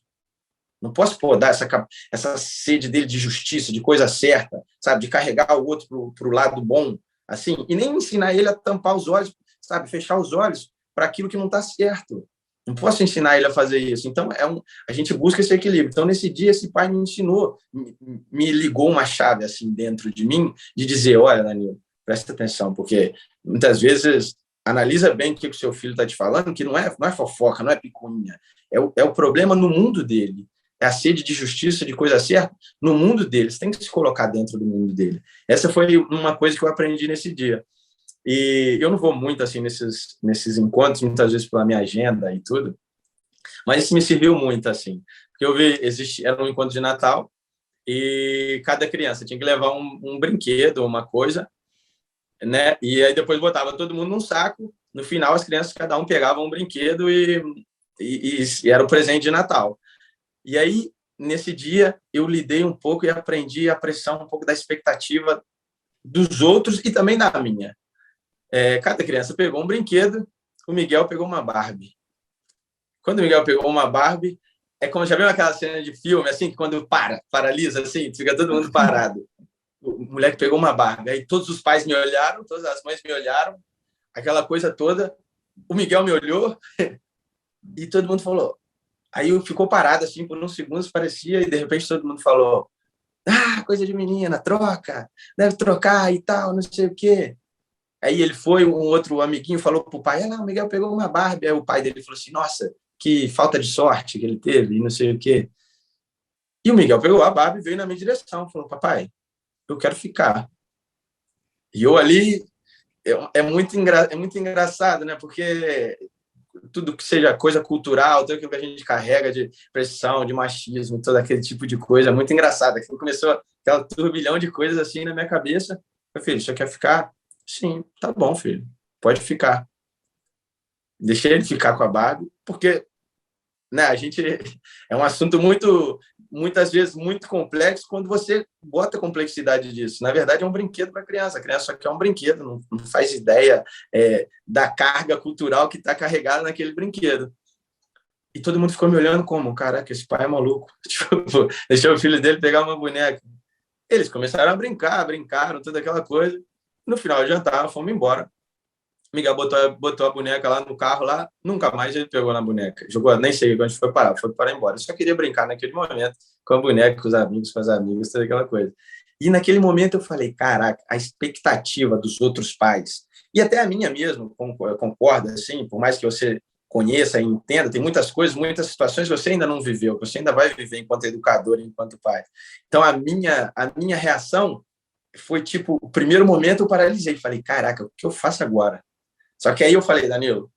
Não posso podar essa sede dele de justiça, de coisa certa, sabe? De carregar o outro para o lado bom, assim, e nem ensinar ele a tampar os olhos, sabe? Fechar os olhos para aquilo que não está certo. Não posso ensinar ele a fazer isso. Então, a gente busca esse equilíbrio. Então, nesse dia, esse pai me ensinou, me ligou uma chave assim dentro de mim, de dizer, olha, Danilo, presta atenção, porque muitas vezes analisa bem o que o seu filho está te falando, que não é fofoca, não é picuinha. É o problema no mundo dele. É a sede de justiça, de coisa certa, no mundo dele. Você tem que se colocar dentro do mundo dele. Essa foi uma coisa que eu aprendi nesse dia. E eu não vou muito assim nesses encontros, muitas vezes pela minha agenda e tudo, mas isso me serviu muito assim, porque eu vi era um encontro de Natal e cada criança tinha que levar um brinquedo, uma coisa, né? E aí depois botava todo mundo num saco. No final, as crianças cada um pegava um brinquedo e era o presente de Natal. E aí nesse dia eu lidei um pouco e aprendi a pressão um pouco da expectativa dos outros e também da minha. Cada criança pegou um brinquedo, o Miguel pegou uma Barbie. Quando o Miguel pegou uma Barbie, é como já viu aquela cena de filme, assim, que quando paralisa, assim, fica todo mundo parado. O moleque pegou uma Barbie. Aí todos os pais me olharam, todas as mães me olharam, aquela coisa toda. O Miguel me olhou e todo mundo falou. Aí ficou parado, assim, por uns segundos, parecia, e de repente todo mundo falou: coisa de menina, troca, deve trocar e tal, não sei o quê. Aí ele foi, um outro amiguinho falou pro pai, o Miguel pegou uma Barbie. Aí o pai dele falou assim, nossa, que falta de sorte que ele teve, e não sei o quê. E o Miguel pegou a Barbie e veio na minha direção, falou, papai, eu quero ficar. E eu ali, é muito engraçado, né? Porque tudo que seja coisa cultural, tudo aquilo que a gente carrega de pressão, de machismo, todo aquele tipo de coisa, é muito engraçado. Aquilo começou aquela turbilhão de coisas assim na minha cabeça. Meu filho, você quer ficar? Sim, tá bom, filho, pode ficar. Deixei ele ficar com a Barbie, porque, né, a gente é um assunto muitas vezes muito complexo quando você bota a complexidade disso. Na verdade, é um brinquedo para a criança só quer um brinquedo, não faz ideia da carga cultural que está carregada naquele brinquedo. E todo mundo ficou me olhando como, caraca, esse pai é maluco. Tipo, deixou o filho dele pegar uma boneca. Eles começaram a brincar, brincaram, toda aquela coisa. No final do jantar, fomos embora. Miguel botou a boneca lá no carro, lá, nunca mais ele pegou na boneca. Jogou, nem sei onde foi parar embora. Eu só queria brincar naquele momento com a boneca, com os amigos, com as amigas, toda aquela coisa. E naquele momento eu falei, caraca, a expectativa dos outros pais, e até a minha mesmo, concorda, assim, por mais que você conheça e entenda, tem muitas coisas, muitas situações que você ainda não viveu, que você ainda vai viver enquanto educador e enquanto pai. Então, a minha reação foi, tipo, o primeiro momento eu paralisei, falei, caraca, o que eu faço agora? Só que aí eu falei, Danilo,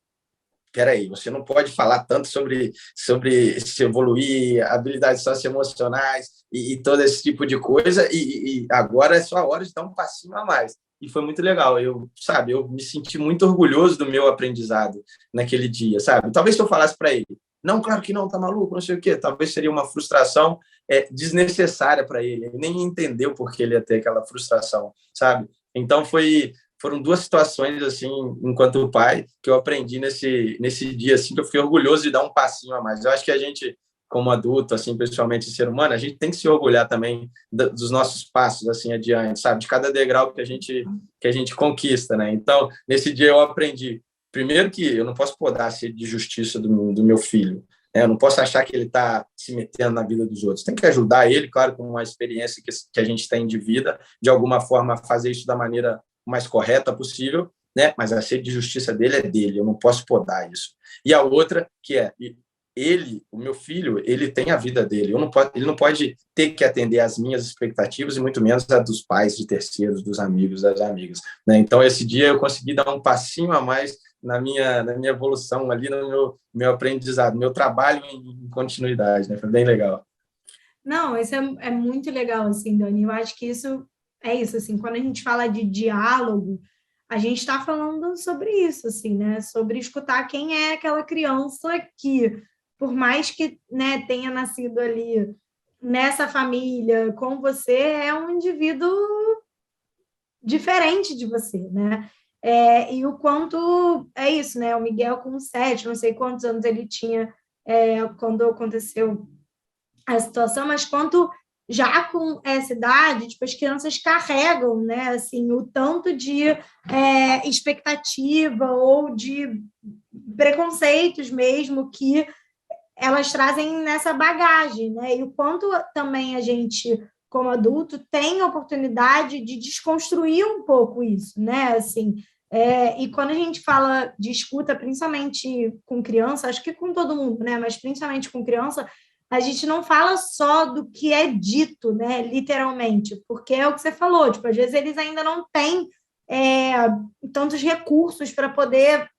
peraí, você não pode falar tanto sobre se evoluir, habilidades socioemocionais e todo esse tipo de coisa, e agora é só a hora de dar um passinho a mais. E foi muito legal, eu me senti muito orgulhoso do meu aprendizado naquele dia, sabe? Talvez se eu falasse para ele, não, claro que não, tá maluco, não sei o quê, talvez seria uma frustração desnecessária para ele, ele nem entendeu por que ele ia ter aquela frustração, sabe? Então foram duas situações, assim, enquanto pai, que eu aprendi nesse dia, assim, que eu fiquei orgulhoso de dar um passinho a mais. Eu acho que a gente, como adulto, assim, principalmente ser humano, a gente tem que se orgulhar também dos nossos passos, assim, adiante, sabe? De cada degrau que a gente conquista, né? Então, nesse dia eu aprendi, primeiro que eu não posso podar a sede de justiça do meu filho, né? Eu não posso achar que ele está se metendo na vida dos outros. Tem que ajudar ele, claro, com uma experiência que a gente tem de vida, de alguma forma fazer isso da maneira mais correta possível, né? Mas a sede de justiça dele é dele, eu não posso podar isso. E a outra, que é, o meu filho, ele tem a vida dele, ele não pode ter que atender às minhas expectativas e muito menos a dos pais, de terceiros, dos amigos, das amigas, né? Então, esse dia eu consegui dar um passinho a mais na minha evolução ali, no meu aprendizado, meu trabalho em continuidade, né? Foi bem legal.
Não, isso é muito legal, assim, Dani. Eu acho que isso é isso, assim, quando a gente fala de diálogo, a gente está falando sobre isso, assim, né? Sobre escutar quem é aquela criança que, por mais que, né, tenha nascido ali nessa família com você, é um indivíduo diferente de você, né? E o quanto é isso, né? O Miguel com 7, não sei quantos anos ele tinha quando aconteceu a situação, mas quanto já com essa idade, tipo, as crianças carregam, né, assim, o tanto de expectativa ou de preconceitos mesmo que elas trazem nessa bagagem, né, e o quanto também a gente, como adulto, tem a oportunidade de desconstruir um pouco isso, né, assim, e quando a gente fala de escuta, principalmente com criança, acho que com todo mundo, né, mas principalmente com criança, a gente não fala só do que é dito, né, literalmente, porque é o que você falou, tipo, às vezes eles ainda não têm tantos recursos para poder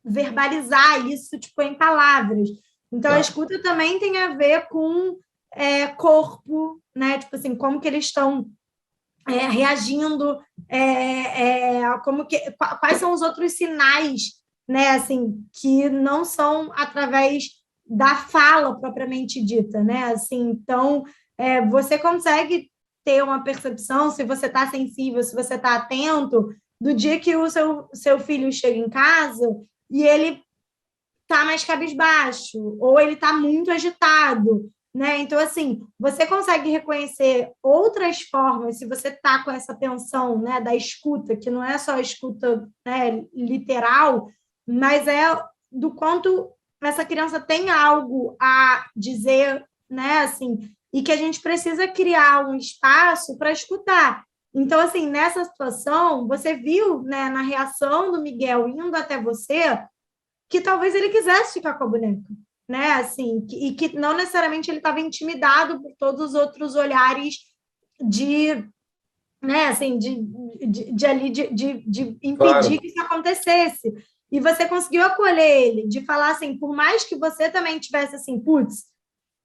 verbalizar isso, tipo, em palavras. Então, a escuta também tem a ver com corpo, né, tipo assim, como que eles estão reagindo, quais são os outros sinais, né, assim, que não são através da fala propriamente dita, né? Assim, então, você consegue ter uma percepção, se você está sensível, se você está atento, do dia que o seu filho chega em casa e ele está mais cabisbaixo, ou ele está muito agitado, né? Então, assim, você consegue reconhecer outras formas, se você está com essa tensão, né, da escuta, que não é só a escuta, né, literal, mas é do quanto essa criança tem algo a dizer, né, assim, e que a gente precisa criar um espaço para escutar. Então, assim, nessa situação, você viu, né, na reação do Miguel indo até você, que talvez ele quisesse ficar com a boneca, né? Assim, e que não necessariamente ele estava intimidado por todos os outros olhares de, né, assim, de impedir
Claro,
que isso acontecesse. E você conseguiu acolher ele, de falar assim, por mais que você também tivesse assim, putz,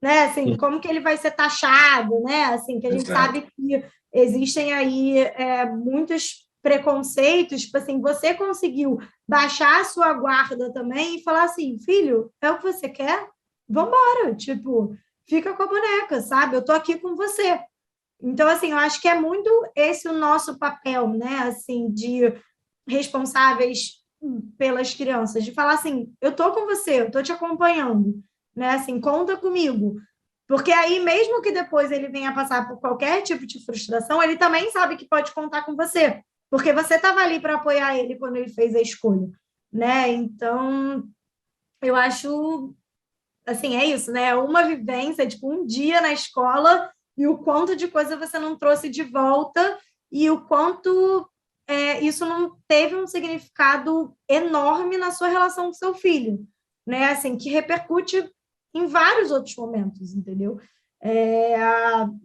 né, assim, como que ele vai ser taxado, né? Assim, que a gente
exato.
sabe que existem aí muitos preconceitos, tipo assim, você conseguiu baixar a sua guarda também e falar assim, filho, é o que você quer? Vambora, tipo, fica com a boneca, sabe? Eu tô aqui com você. Então, assim, eu acho que é muito esse o nosso papel, né? Assim, de responsáveis pelas crianças, de falar assim, eu tô com você, eu tô te acompanhando, né? Assim, conta comigo. Porque aí, mesmo que depois ele venha passar por qualquer tipo de frustração, ele também sabe que pode contar com você, porque você estava ali para apoiar ele quando ele fez a escolha, né? Então, eu acho assim, é isso, né? Uma vivência, tipo, um dia na escola e o quanto de coisa você não trouxe de volta e o quanto isso não teve um significado enorme na sua relação com seu filho, né? Assim, que repercute em vários outros momentos, entendeu?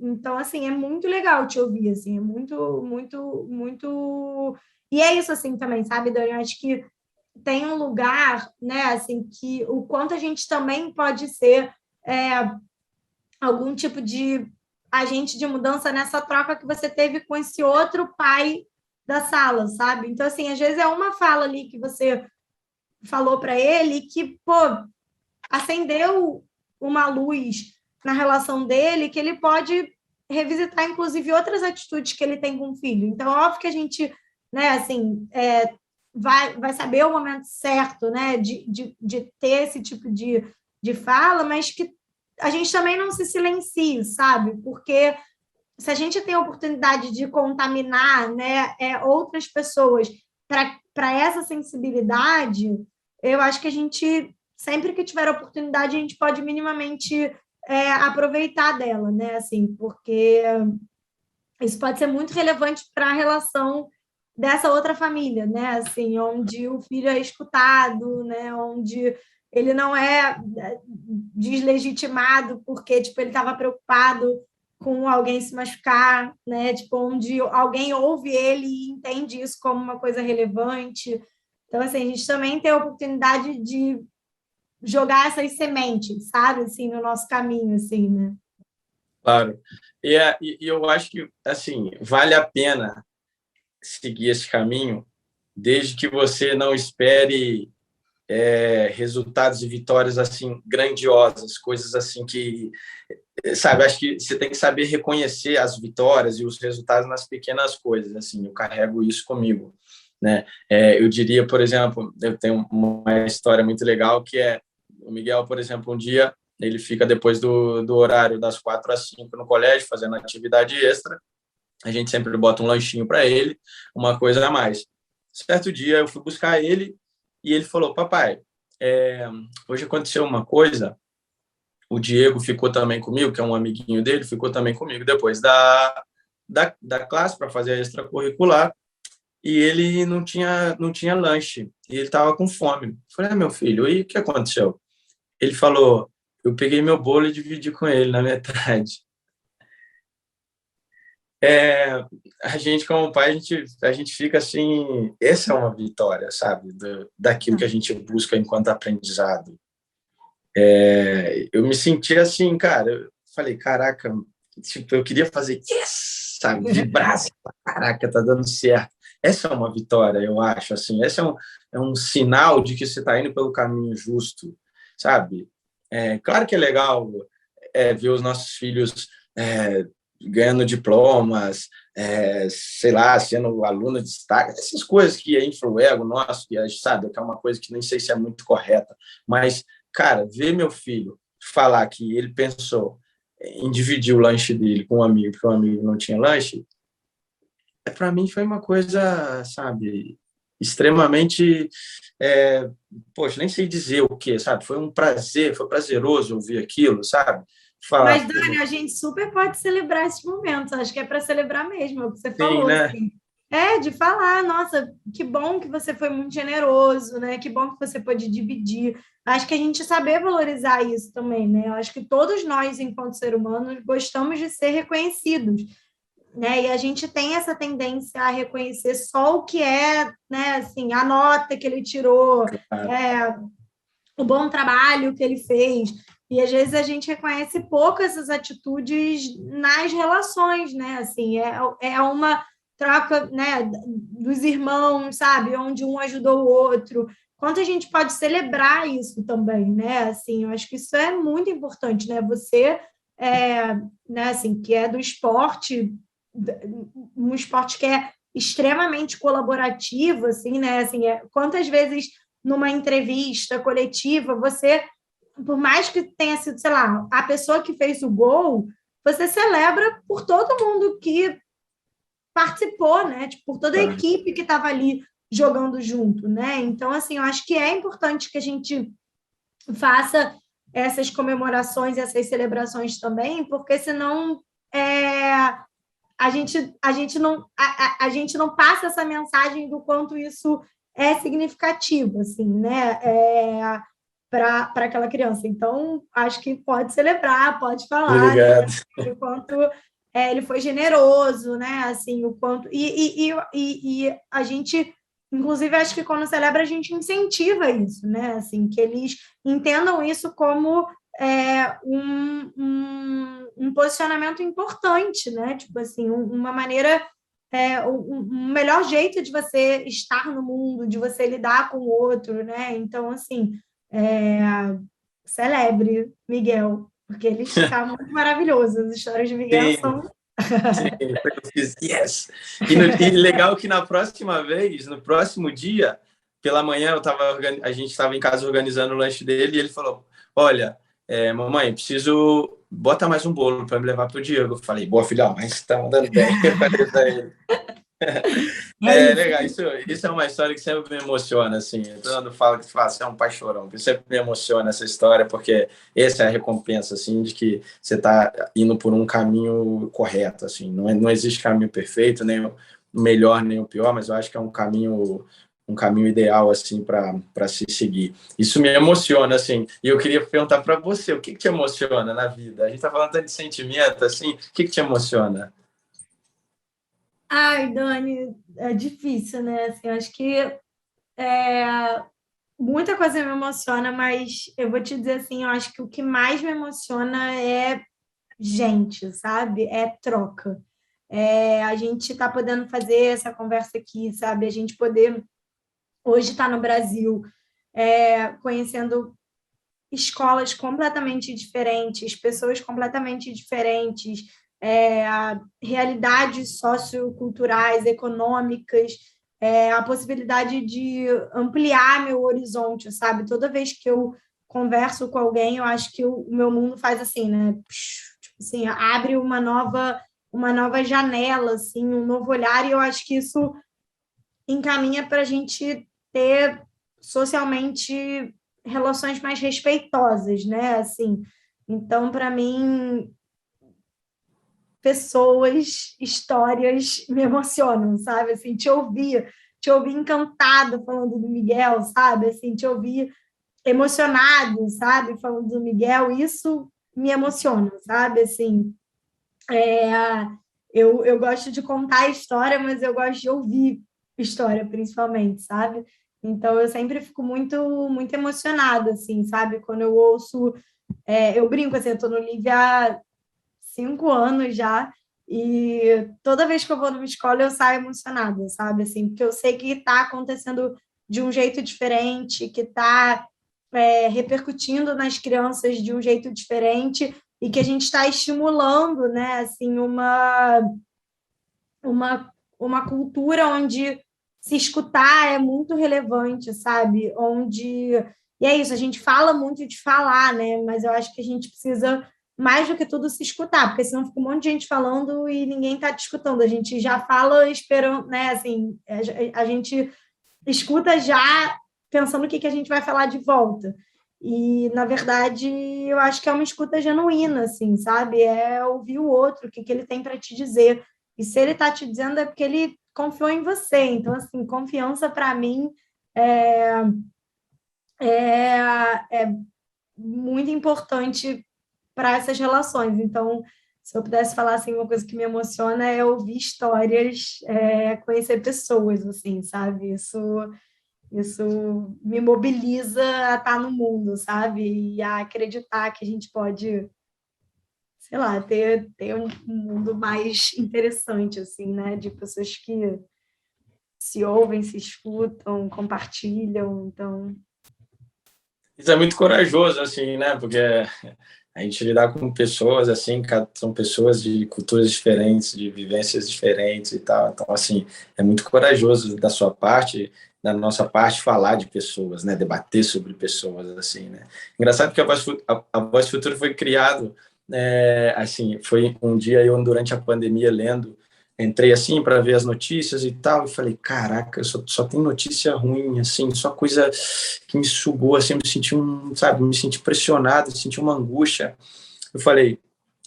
Então, assim, é muito legal te ouvir, assim, é muito, muito, muito... E é isso, assim, também, sabe, Dani? Eu acho que tem um lugar, né, assim, que o quanto a gente também pode ser algum tipo de agente de mudança nessa troca que você teve com esse outro pai da sala, sabe? Então, assim, às vezes é uma fala ali que você falou para ele que, pô, acendeu uma luz na relação dele que ele pode revisitar, inclusive, outras atitudes que ele tem com o filho. Então, óbvio que a gente, né, assim, vai saber o momento certo, né, de ter esse tipo de fala, mas que a gente também não se silencie, sabe? Porque se a gente tem a oportunidade de contaminar, né, outras pessoas para essa sensibilidade, eu acho que a gente, sempre que tiver a oportunidade, a gente pode minimamente aproveitar dela, né? Assim, porque isso pode ser muito relevante para a relação dessa outra família, né? Assim, onde o filho é escutado, né? Onde ele não é deslegitimado porque tipo ele estava preocupado com alguém se machucar, né? Tipo, onde alguém ouve ele e entende isso como uma coisa relevante. Então, assim, a gente também tem a oportunidade de jogar essas sementes, sabe? Assim, no nosso caminho, assim, né?
Claro. E eu acho que, assim, vale a pena seguir esse caminho, desde que você não espere resultados e vitórias assim grandiosas, coisas assim que, sabe, acho que você tem que saber reconhecer as vitórias e os resultados nas pequenas coisas. Assim, eu carrego isso comigo, né? Eu diria, por exemplo, eu tenho uma história muito legal que é o Miguel, por exemplo, um dia ele fica depois do horário das 4 às 5 no colégio fazendo atividade extra. A gente sempre bota um lanchinho para ele, uma coisa a mais. Certo dia eu fui buscar ele e ele falou: papai, hoje aconteceu uma coisa. O Diego ficou também comigo, que é um amiguinho dele, ficou também comigo depois da classe para fazer a extracurricular. E ele não tinha lanche. E ele estava com fome. Eu falei: meu filho, e o que aconteceu? Ele falou: eu peguei meu bolo e dividi com ele na metade. É, a gente, como pai, a gente fica assim. Essa é uma vitória, sabe? Daquilo que a gente busca enquanto aprendizado. Eu me senti assim, cara. Eu falei: caraca, tipo, eu queria fazer yes, sabe? Vibrar, assim, caraca, tá dando certo. Essa é uma vitória, eu acho. Assim, esse é um sinal de que você está indo pelo caminho justo, sabe? Claro que é legal ver os nossos filhos ganhando diplomas, sei lá, sendo aluno de destaque, essas coisas que inflam o ego nosso, que sabe, que é uma coisa que nem sei se é muito correta, mas, cara, ver meu filho falar que ele pensou em dividir o lanche dele com um amigo, porque um amigo não tinha lanche, para mim foi uma coisa, sabe, extremamente, poxa, nem sei dizer o que, sabe, foi um prazer, foi prazeroso ouvir aquilo, sabe, falar,
Mas,
pô,
Dani, a gente super pode celebrar esses momentos. Acho que é para celebrar mesmo, é o que você
sim,
falou,
né?
assim. de falar, nossa, que bom que você foi muito generoso, né? Que bom que você pôde dividir. Acho que a gente saber valorizar isso também, né? Eu acho que todos nós, enquanto seres humanos, gostamos de ser reconhecidos, né? E a gente tem essa tendência a reconhecer só o que é, né? Assim, a nota que ele tirou, é, o bom trabalho que ele fez. E às vezes a gente reconhece pouco essas atitudes nas relações, né? Assim, é uma troca, né, dos irmãos, sabe? Onde um ajudou o outro. Quanto a gente pode celebrar isso também, né? Assim, eu acho que isso é muito importante, né? Você, né, assim, que é do esporte, um esporte que é extremamente colaborativo, assim, né? Assim, quantas vezes numa entrevista coletiva, você, por mais que tenha sido, sei lá, a pessoa que fez o gol, você celebra por todo mundo que participou, né? Tipo, por toda a equipe que estava ali jogando junto, né? Então, assim, eu acho que é importante que a gente faça essas comemorações, essas celebrações também, porque senão a gente não passa essa mensagem do quanto isso é significativo, assim, né? Para aquela criança. Então, acho que pode celebrar, pode falar, né?
Obrigado.
O quanto ele foi generoso, né? Assim, o quanto. E a gente, inclusive, acho que quando celebra, a gente incentiva isso, né? Assim, que eles entendam isso como um posicionamento importante, né? Tipo assim, uma maneira, um melhor jeito de você estar no mundo, de você lidar com o outro, né? Então, assim, celebre Miguel, porque ele está muito maravilhoso. As histórias de Miguel
Sim,
são.
sim, eu fiz, yes. E legal que na próxima vez, no próximo dia, pela manhã, a gente estava em casa organizando o lanche dele e ele falou: Olha, mamãe, preciso. Bota mais um bolo para me levar para o Diego. Eu falei: Boa, filhão, mas está mandando bem. Eu falei para ele.
É isso.
Legal, isso é uma história que sempre me emociona, assim. Todo mundo fala que você é um pai chorão, que sempre me emociona essa história, porque essa é a recompensa, assim, de que você está indo por um caminho correto, assim. Não existe caminho perfeito, nem o melhor, nem o pior, mas eu acho que é um caminho ideal, assim, para se seguir. Isso me emociona, assim. E eu queria perguntar para você, o que te emociona na vida? A gente está falando tanto de sentimento, assim, o que te emociona?
Ai, Dani, é difícil, né? Assim, eu acho que muita coisa me emociona, mas eu vou te dizer assim, eu acho que o que mais me emociona é gente, sabe? É troca. A gente está podendo fazer essa conversa aqui, sabe? A gente poder hoje estar no Brasil, conhecendo escolas completamente diferentes, pessoas completamente diferentes, realidades socioculturais, econômicas, a possibilidade de ampliar meu horizonte, sabe? Toda vez que eu converso com alguém, eu acho que o meu mundo faz assim, né? Tipo assim, abre uma nova janela, assim, um novo olhar, e eu acho que isso encaminha para a gente ter socialmente relações mais respeitosas, né? Assim, então, para mim, pessoas, histórias me emocionam, sabe? Assim, te ouvir encantado falando do Miguel, sabe? Assim, te ouvir emocionado, sabe? Falando do Miguel, isso me emociona, sabe? Assim, eu gosto de contar a história, mas eu gosto de ouvir história, principalmente, sabe? Então, eu sempre fico muito emocionada, assim, sabe? Quando eu ouço... eu brinco, assim, eu tô no Livre há 5 anos já, e toda vez que eu vou numa escola, eu saio emocionada, sabe? Assim, porque eu sei que está acontecendo de um jeito diferente, que está repercutindo nas crianças de um jeito diferente, e que a gente está estimulando, né, assim, uma cultura onde se escutar é muito relevante, sabe? Onde. E é isso, a gente fala muito de falar, né? Mas eu acho que a gente precisa, mais do que tudo, se escutar, porque senão fica um monte de gente falando e ninguém está te escutando. A gente já fala esperando, né? Assim, a gente escuta já pensando o que a gente vai falar de volta. E, na verdade, eu acho que é uma escuta genuína, assim, sabe? É ouvir o outro, o que ele tem para te dizer. E se ele está te dizendo é porque ele confiou em você. Então, assim, confiança para mim é, é muito importante para essas relações. Então, se eu pudesse falar assim, uma coisa que me emociona é ouvir histórias, conhecer pessoas, assim, sabe? Isso me mobiliza a estar no mundo, sabe? E a acreditar que a gente pode, sei lá, ter um mundo mais interessante, assim, né? De pessoas que se ouvem, se escutam, compartilham. Então,
Isso é muito corajoso, assim, né? Porque a gente lidar com pessoas, assim, são pessoas de culturas diferentes, de vivências diferentes e tal. Então, assim, é muito corajoso da sua parte, da nossa parte, falar de pessoas, né? Debater sobre pessoas, assim, né? Engraçado que a Voz Futura foi criado, assim, foi um dia eu, durante a pandemia, lendo, entrei assim para ver as notícias e tal, e falei, caraca, só tem notícia ruim, assim, só coisa que me sugou, assim, me senti sabe, me senti pressionado, senti uma angústia. Eu falei,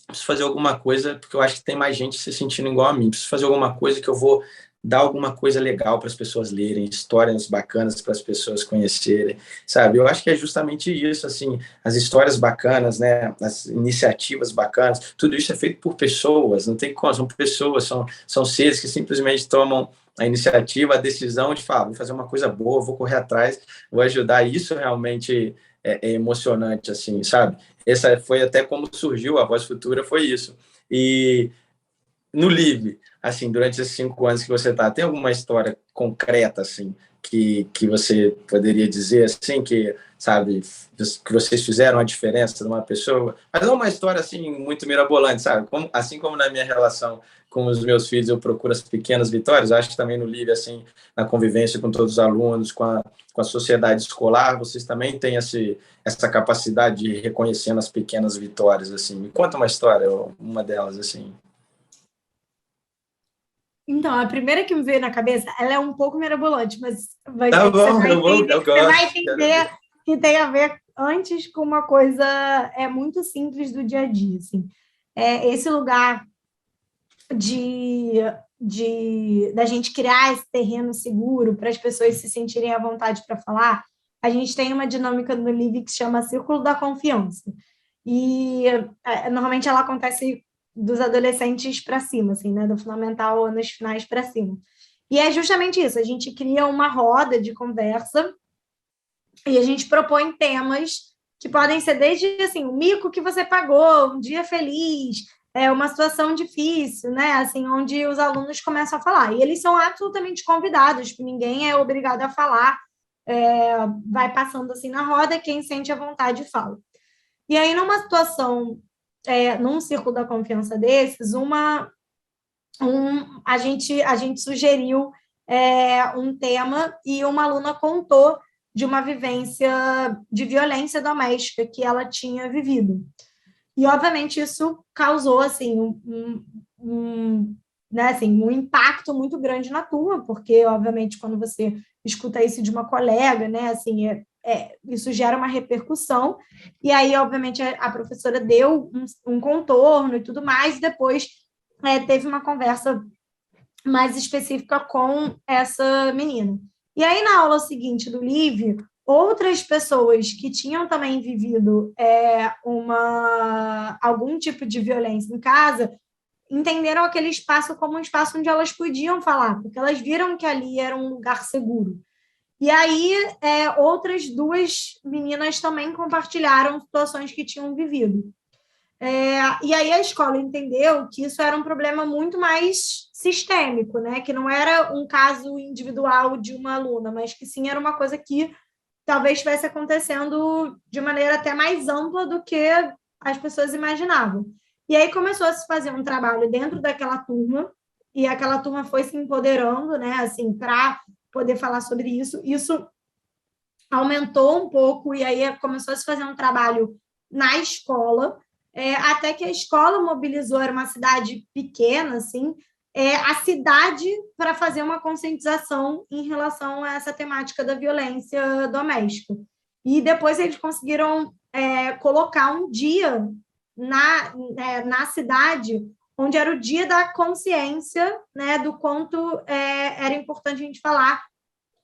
preciso fazer alguma coisa, porque eu acho que tem mais gente se sentindo igual a mim, preciso fazer alguma coisa que eu vou dar alguma coisa legal para as pessoas lerem, histórias bacanas para as pessoas conhecerem, sabe? Eu acho que é justamente isso, assim, as histórias bacanas, né, as iniciativas bacanas, tudo isso é feito por pessoas, não tem como, são pessoas, são seres que simplesmente tomam a iniciativa, a decisão de falar, vou fazer uma coisa boa, vou correr atrás, vou ajudar, isso realmente é emocionante, assim, sabe? Essa foi até como surgiu a Voz Futura, foi isso. E no Live, assim, durante esses 5 anos que você está, tem alguma história concreta, assim, que você poderia dizer, assim, que, sabe, que vocês fizeram a diferença de uma pessoa, mas não uma história, assim, muito mirabolante, sabe? Assim como na minha relação com os meus filhos eu procuro as pequenas vitórias, acho que também no Live, assim, na convivência com todos os alunos, com a sociedade escolar, vocês também têm essa capacidade de ir reconhecendo as pequenas vitórias, assim. Me conta uma história, uma delas, assim.
então, a primeira que me veio na cabeça, ela é um pouco mirabolante, mas
Tá
você
bom,
vai
eu
entender, você vai
gosto, quero
entender
ver.
que tem a ver antes com uma coisa muito simples do dia a dia, assim. Esse lugar de, da gente criar esse terreno seguro para as pessoas se sentirem à vontade para falar, a gente tem uma dinâmica no Livre que se chama Círculo da Confiança. E normalmente ela acontece dos adolescentes para cima, assim, né? Do fundamental, anos finais para cima. E é justamente isso, a gente cria uma roda de conversa e a gente propõe temas que podem ser desde assim, o mico que você pagou, um dia feliz, uma situação difícil, né? Assim, onde os alunos começam a falar. E eles são absolutamente convidados, que ninguém é obrigado a falar, vai passando assim na roda, quem sente a vontade fala. E aí, numa situação, num círculo da confiança desses, a gente sugeriu um tema e uma aluna contou de uma vivência de violência doméstica que ela tinha vivido. E, obviamente, isso causou assim, né, assim, um impacto muito grande na turma, porque, obviamente, quando você escuta isso de uma colega, né, assim, isso gera uma repercussão, e aí, obviamente, a professora deu um contorno e tudo mais, e depois teve uma conversa mais específica com essa menina. E aí, na aula seguinte do Livre, outras pessoas que tinham também vivido algum tipo de violência em casa entenderam aquele espaço como um espaço onde elas podiam falar, porque elas viram que ali era um lugar seguro. E aí, outras duas meninas também compartilharam situações que tinham vivido. E aí a escola entendeu que isso era um problema muito mais sistêmico, né? Que não era um caso individual de uma aluna, mas que sim era uma coisa que talvez estivesse acontecendo de maneira até mais ampla do que as pessoas imaginavam. E aí começou a se fazer um trabalho dentro daquela turma, e aquela turma foi se empoderando, né? Assim, para poder falar sobre isso. Isso aumentou um pouco, e aí começou a se fazer um trabalho na escola, até que a escola mobilizou, era uma cidade pequena, assim, a cidade para fazer uma conscientização em relação a essa temática da violência doméstica. E depois eles conseguiram colocar um dia na cidade onde era o dia da consciência, né, do quanto era importante a gente falar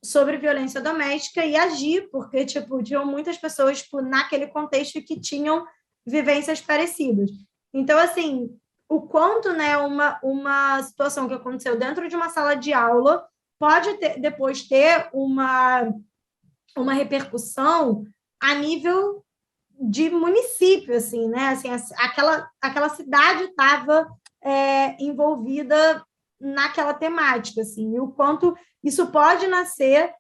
sobre violência doméstica e agir, porque, tipo, tinham muitas pessoas, tipo, naquele contexto que tinham vivências parecidas. Então, assim, o quanto, né, uma situação que aconteceu dentro de uma sala de aula pode depois ter uma repercussão a nível de município, assim, né? Assim, aquela cidade estava envolvida naquela temática, assim, e o quanto isso pode nascer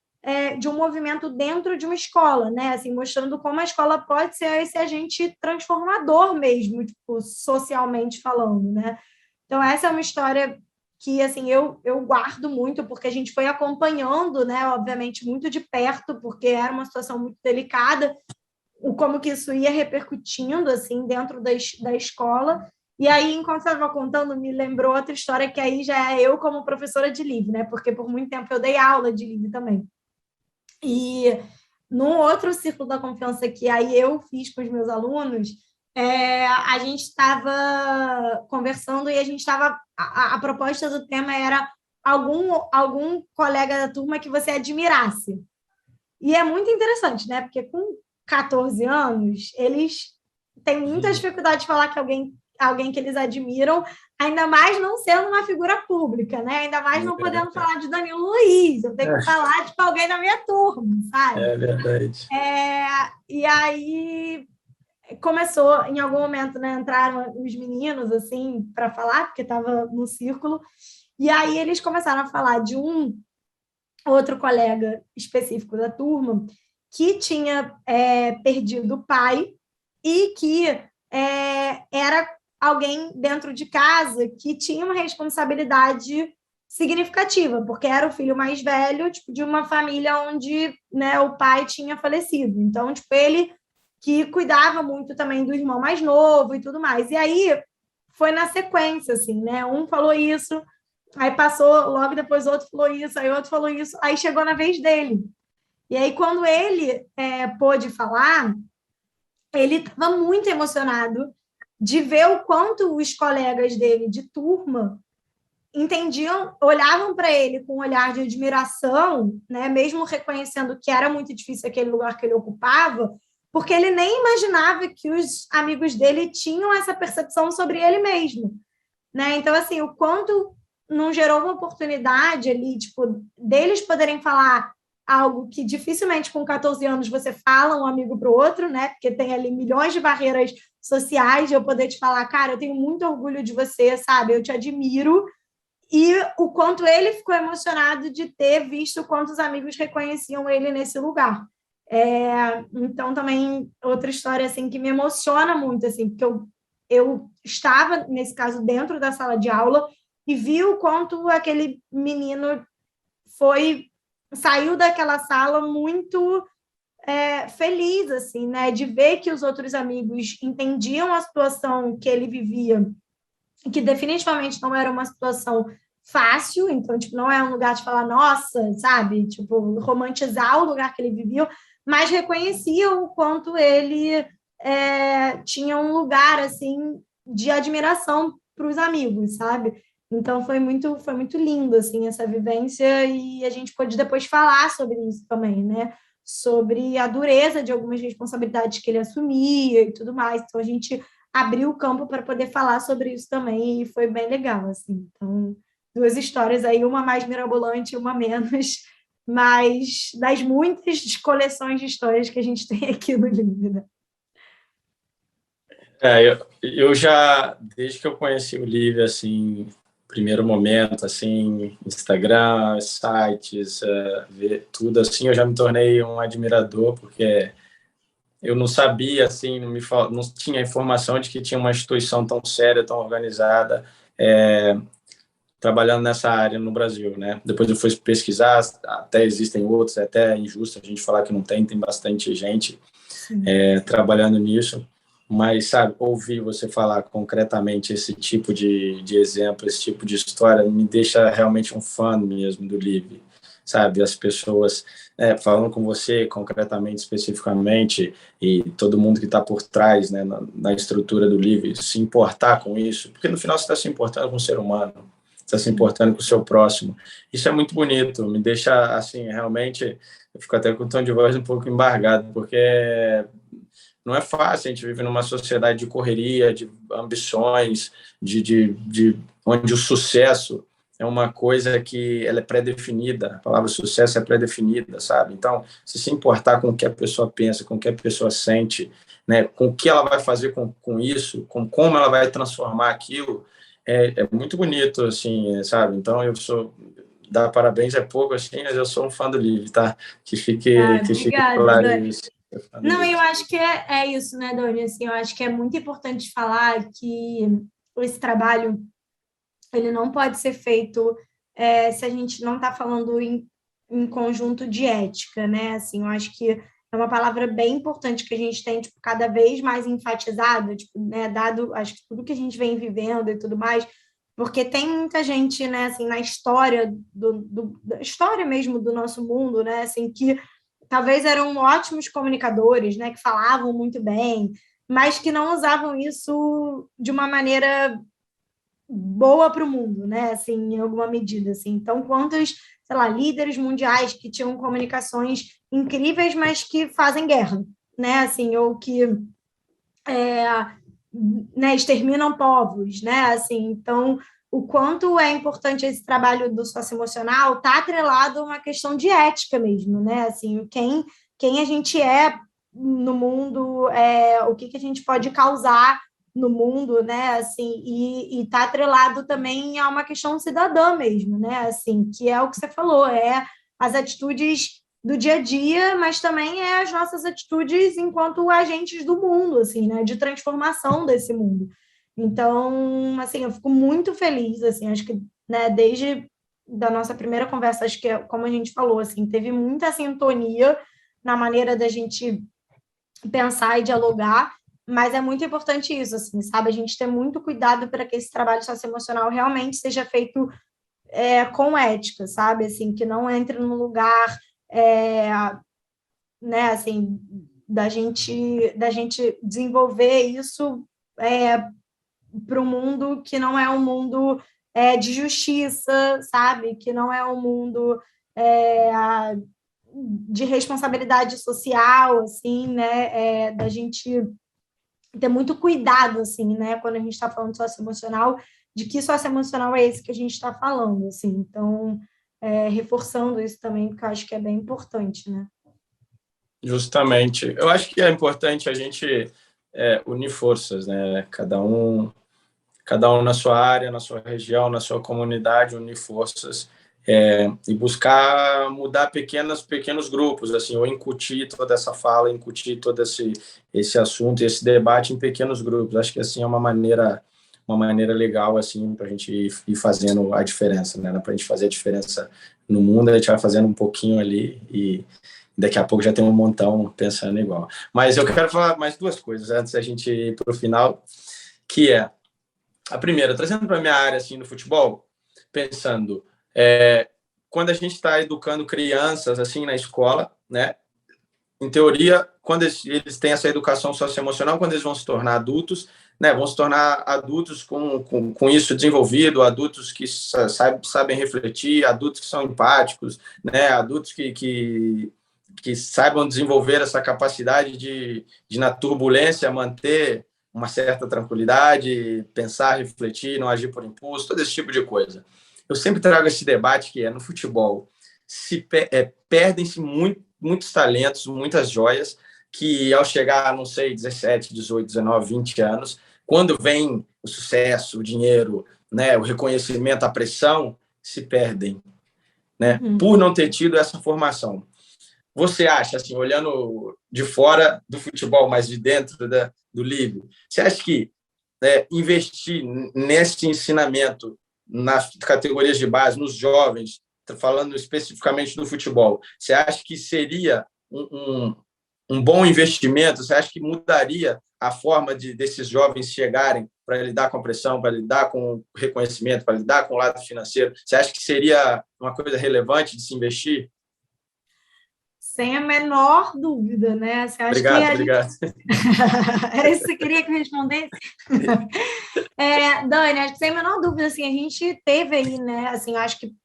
de um movimento dentro de uma escola, né? Assim, mostrando como a escola pode ser esse agente transformador mesmo, tipo, socialmente falando, né? Então, essa é uma história que, assim, eu guardo muito, porque a gente foi acompanhando, né, obviamente, muito de perto, porque era uma situação muito delicada, como que isso ia repercutindo, assim, dentro da escola. E aí, enquanto você estava contando, me lembrou outra história, que aí já é eu como professora de livre, né? Porque por muito tempo eu dei aula de livre também. E num outro círculo da confiança que aí eu fiz com os meus alunos, a gente estava conversando e a gente estava. A proposta do tema era algum colega da turma que você admirasse. E é muito interessante, né? Porque com 14 anos, eles têm muita dificuldade de falar que alguém que eles admiram, ainda mais não sendo uma figura pública, né? Ainda mais não podendo falar de Danilo Luiz, eu tenho que falar de alguém da minha turma, sabe?
É verdade.
E aí começou, em algum momento, né? Entraram os meninos, assim, para falar, porque estava no círculo, e aí eles começaram a falar de um outro colega específico da turma que tinha perdido o pai e que era alguém dentro de casa que tinha uma responsabilidade significativa, porque era o filho mais velho, tipo, de uma família onde, né, o pai tinha falecido. Então, tipo, ele que cuidava muito também do irmão mais novo e tudo mais. E aí foi na sequência, assim, né? Um falou isso, aí passou, logo depois outro falou isso, aí outro falou isso, aí chegou na vez dele. E aí, quando ele pôde falar, ele estava muito emocionado de ver o quanto os colegas dele de turma entendiam, olhavam para ele com um olhar de admiração, né, mesmo reconhecendo que era muito difícil aquele lugar que ele ocupava, porque ele nem imaginava que os amigos dele tinham essa percepção sobre ele mesmo, né? Então, assim, o quanto não gerou uma oportunidade ali, tipo, deles poderem falar algo que dificilmente com 14 anos você fala um amigo para o outro, né? Porque tem ali milhões de barreiras sociais, de eu poder te falar, cara, eu tenho muito orgulho de você, sabe? Eu te admiro. E o quanto ele ficou emocionado de ter visto quantos amigos reconheciam ele nesse lugar. Então, também, outra história, assim, que me emociona muito, assim, porque eu estava, nesse caso, dentro da sala de aula e vi o quanto aquele menino saiu daquela sala muito feliz, assim, né, de ver que os outros amigos entendiam a situação que ele vivia, que definitivamente não era uma situação fácil, então, tipo, não é um lugar de falar, nossa, sabe, tipo, romantizar o lugar que ele vivia, mas reconhecia o quanto ele tinha um lugar, assim, de admiração para os amigos, sabe? Então, foi muito lindo, assim, essa vivência, e a gente pôde depois falar sobre isso também, né? Sobre a dureza de algumas responsabilidades que ele assumia e tudo mais. Então, a gente abriu o campo para poder falar sobre isso também, e foi bem legal, assim. Então, duas histórias aí, uma mais mirabolante e uma menos, mas das muitas coleções de histórias que a gente tem aqui no livro, né?
Eu já, desde que eu conheci o Livre, assim, primeiro momento, assim, Instagram, sites, ver tudo, assim, eu já me tornei um admirador, porque eu não sabia, assim, não tinha informação de que tinha uma instituição tão séria, tão organizada, trabalhando nessa área no Brasil, né? Depois eu fui pesquisar, até existem outros, é até injusto a gente falar que não tem bastante gente trabalhando nisso, mas, sabe, ouvir você falar concretamente esse tipo de exemplo, esse tipo de história, me deixa realmente um fã mesmo do livro. sabe? As pessoas falando com você concretamente, especificamente, e todo mundo que está por trás, né, na estrutura do livro, se importar com isso, porque no final você está se importando com o ser humano, está se importando com o seu próximo. Isso é muito bonito, me deixa, assim, realmente, eu fico até com o tom de voz um pouco embargado, porque não é fácil, a gente vive numa sociedade de correria, de ambições, onde o sucesso é uma coisa que ela é pré-definida, a palavra sucesso é pré-definida, sabe? Então, se importar com o que a pessoa pensa, com o que a pessoa sente, né, com o que ela vai fazer com isso, com como ela vai transformar aquilo, é muito bonito, assim, sabe? Então, dar parabéns é pouco, assim, mas eu sou um fã do livro, tá? Que fique
Obrigada,
claro
Dani.
isso.
Não, eu acho que é isso, né, Dani? Assim, eu acho que é muito importante falar que esse trabalho ele não pode ser feito se a gente não está falando em conjunto de ética, né? Assim, eu acho que é uma palavra bem importante que a gente tem tipo, cada vez mais enfatizada, tipo, né, dado acho que tudo que a gente vem vivendo e tudo mais, porque tem muita gente, né, assim, na história da história mesmo do nosso mundo, né, assim, que talvez eram ótimos comunicadores, né, que falavam muito bem, mas que não usavam isso de uma maneira boa para o mundo, né? Assim, em alguma medida, assim. Então, quantos, sei lá, líderes mundiais que tinham comunicações incríveis, mas que fazem guerra, né? Assim, ou que né, exterminam povos, né? Assim, então, o quanto é importante esse trabalho do socioemocional está atrelado a uma questão de ética mesmo, né? Assim, quem a gente é no mundo, o que a gente pode causar no mundo, né? Assim, e está atrelado também a uma questão cidadã mesmo, né? Assim, que é o que você falou, as atitudes do dia a dia, mas também as nossas atitudes enquanto agentes do mundo, assim, né? De transformação desse mundo. Então, assim, eu fico muito feliz, assim, acho que, né, desde da nossa primeira conversa, acho que, como a gente falou, assim, teve muita sintonia na maneira da gente pensar e dialogar, mas é muito importante isso, assim, sabe? A gente ter muito cuidado para que esse trabalho socioemocional realmente seja feito com ética, sabe? Assim, que não entre num lugar, né, assim, da gente desenvolver isso para um mundo que não é um mundo de justiça, sabe? Que não é um mundo de responsabilidade social, assim, né? Da gente ter muito cuidado, assim, né? Quando a gente está falando de socioemocional, de que socioemocional é esse que a gente está falando, assim. Então, reforçando isso também, porque eu acho que é bem importante, né?
Justamente. Eu acho que é importante a gente unir forças, né? Cada um na sua área, na sua região, na sua comunidade, unir forças e buscar mudar pequenos grupos, assim, ou incutir toda essa fala, incutir todo esse assunto, esse debate em pequenos grupos. Acho que assim é uma maneira legal assim para a gente ir fazendo a diferença, né? Para a gente fazer a diferença no mundo, a gente vai fazendo um pouquinho ali e daqui a pouco já tem um montão pensando igual. Mas eu quero falar mais duas coisas antes da gente ir para o final, que é a primeira, trazendo para a minha área assim, no futebol, pensando, quando a gente está educando crianças assim na escola, né? Em teoria, quando eles têm essa educação socioemocional, quando eles vão se tornar adultos, né, vão se tornar adultos com isso desenvolvido, adultos que sabem refletir, adultos que são empáticos, né, adultos que saibam desenvolver essa capacidade de na turbulência, manter uma certa tranquilidade, pensar, refletir, não agir por impulso, todo esse tipo de coisa. Eu sempre trago esse debate que no futebol perdem-se muitos talentos, muitas joias, que ao chegar, não sei, 17, 18, 19, 20 anos, quando vem o sucesso, o dinheiro, né, o reconhecimento, a pressão, se perdem, né, por não ter tido essa formação. Você acha, assim, olhando de fora do futebol, mas de dentro do livro, você acha que investir nesse ensinamento nas categorias de base, nos jovens, falando especificamente do futebol, você acha que seria um bom investimento? Você acha que mudaria a forma desses jovens chegarem para lidar com a pressão, para lidar com o reconhecimento, para lidar com o lado financeiro? Você acha que seria uma coisa relevante de se investir?
Sem a menor dúvida, né? Você acha que
Obrigado.
Era isso que você queria que eu respondesse? Dani, acho que sem a menor dúvida, assim, a gente teve aí, né? Assim, acho que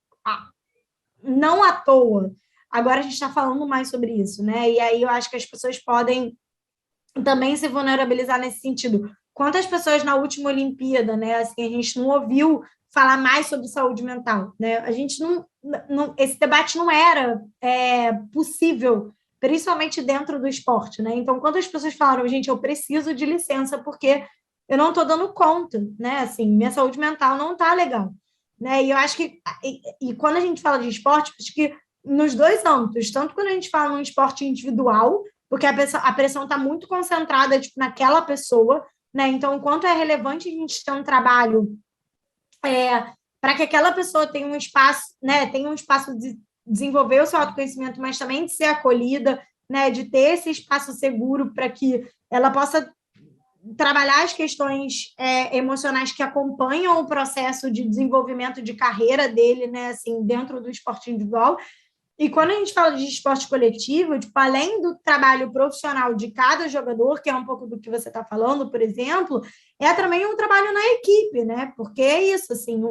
não à toa. Agora a gente está falando mais sobre isso, né? E aí eu acho que as pessoas podem também se vulnerabilizar nesse sentido. Quantas pessoas na última Olimpíada, né? Assim, a gente não ouviu falar mais sobre saúde mental, né? A gente esse debate não era possível, principalmente dentro do esporte, né? Então, quando as pessoas falaram, gente, eu preciso de licença porque eu não estou dando conta, né? Assim, minha saúde mental não está legal, né? E eu acho que e quando a gente fala de esporte, acho que nos dois âmbitos, tanto quando a gente fala num esporte individual, porque a pressão está muito concentrada tipo, naquela pessoa, né? Então, o quanto é relevante a gente ter um trabalho para que aquela pessoa tenha um espaço, né? Tenha um espaço de desenvolver o seu autoconhecimento, mas também de ser acolhida, né? De ter esse espaço seguro para que ela possa trabalhar as questões emocionais que acompanham o processo de desenvolvimento de carreira dele, né? Assim, dentro do esporte individual. E quando a gente fala de esporte coletivo, tipo, além do trabalho profissional de cada jogador, que é um pouco do que você está falando, por exemplo, é também um trabalho na equipe, né? Porque é isso, assim,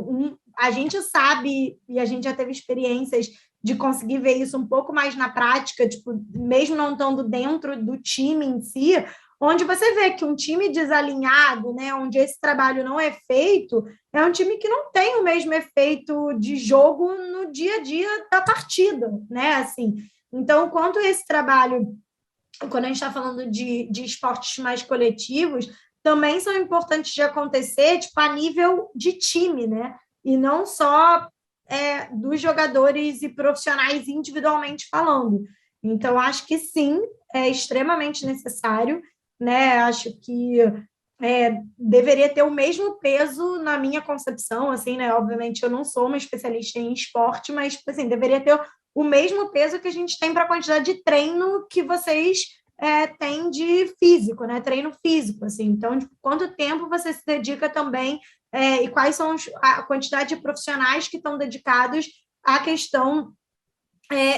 a gente sabe, e a gente já teve experiências de conseguir ver isso um pouco mais na prática, tipo, mesmo não estando dentro do time em si, onde você vê que um time desalinhado, né, onde esse trabalho não é feito, é um time que não tem o mesmo efeito de jogo no dia a dia da partida, né? Assim, então, quanto esse trabalho, quando a gente está falando de esportes mais coletivos, também são importantes de acontecer, tipo, a nível de time, né? E não só dos jogadores e profissionais individualmente falando. Então, acho que sim, é extremamente necessário, né? Acho que deveria ter o mesmo peso na minha concepção, assim, né? Obviamente, eu não sou uma especialista em esporte, mas, assim, deveria ter o mesmo peso que a gente tem para a quantidade de treino que vocês têm de físico, né? Treino físico, assim. Então, de quanto tempo você se dedica também e quais são a quantidade de profissionais que estão dedicados à questão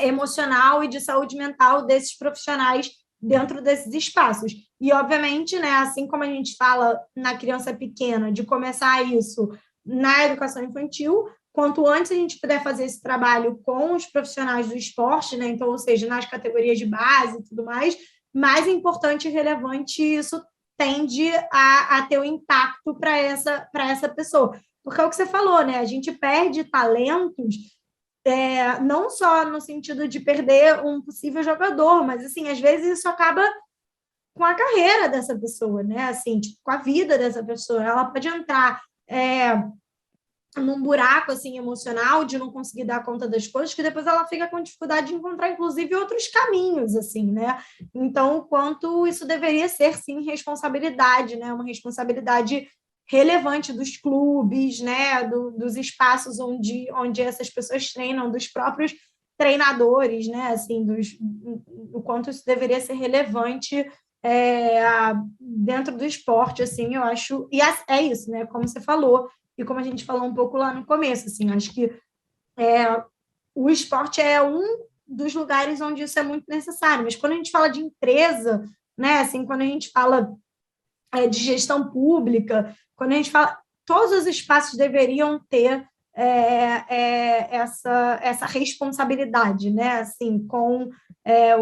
emocional e de saúde mental desses profissionais dentro desses espaços. E, obviamente, né, assim como a gente fala na criança pequena, de começar isso na educação infantil, quanto antes a gente puder fazer esse trabalho com os profissionais do esporte, né, então, ou seja, nas categorias de base e tudo mais importante e relevante isso tende a ter um impacto para essa pessoa. Porque é o que você falou, né? A gente perde talentos não só no sentido de perder um possível jogador, mas, assim, às vezes isso acaba com a carreira dessa pessoa, né? Assim, tipo, com a vida dessa pessoa. Ela pode entrar num buraco, assim, emocional de não conseguir dar conta das coisas, que depois ela fica com dificuldade de encontrar, inclusive, outros caminhos, assim, né? Então, o quanto isso deveria ser, sim, responsabilidade, né? Uma responsabilidade relevante dos clubes, né, dos espaços onde essas pessoas treinam, dos próprios treinadores, né, assim, o quanto isso deveria ser relevante dentro do esporte, assim, eu acho, e é isso, né, como você falou, e como a gente falou um pouco lá no começo, assim, acho que o esporte é um dos lugares onde isso é muito necessário, mas quando a gente fala de empresa, né, assim, quando a gente fala de gestão pública, quando a gente fala, todos os espaços deveriam ter essa responsabilidade, né? Assim, com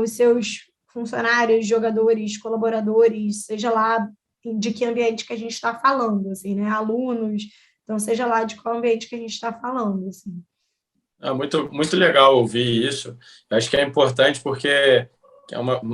os seus funcionários, jogadores, colaboradores, seja lá de que ambiente que a gente está falando, assim, né? Alunos, então seja lá de qual ambiente que a gente está falando, assim.
Muito, muito legal ouvir isso. Eu acho que é importante porque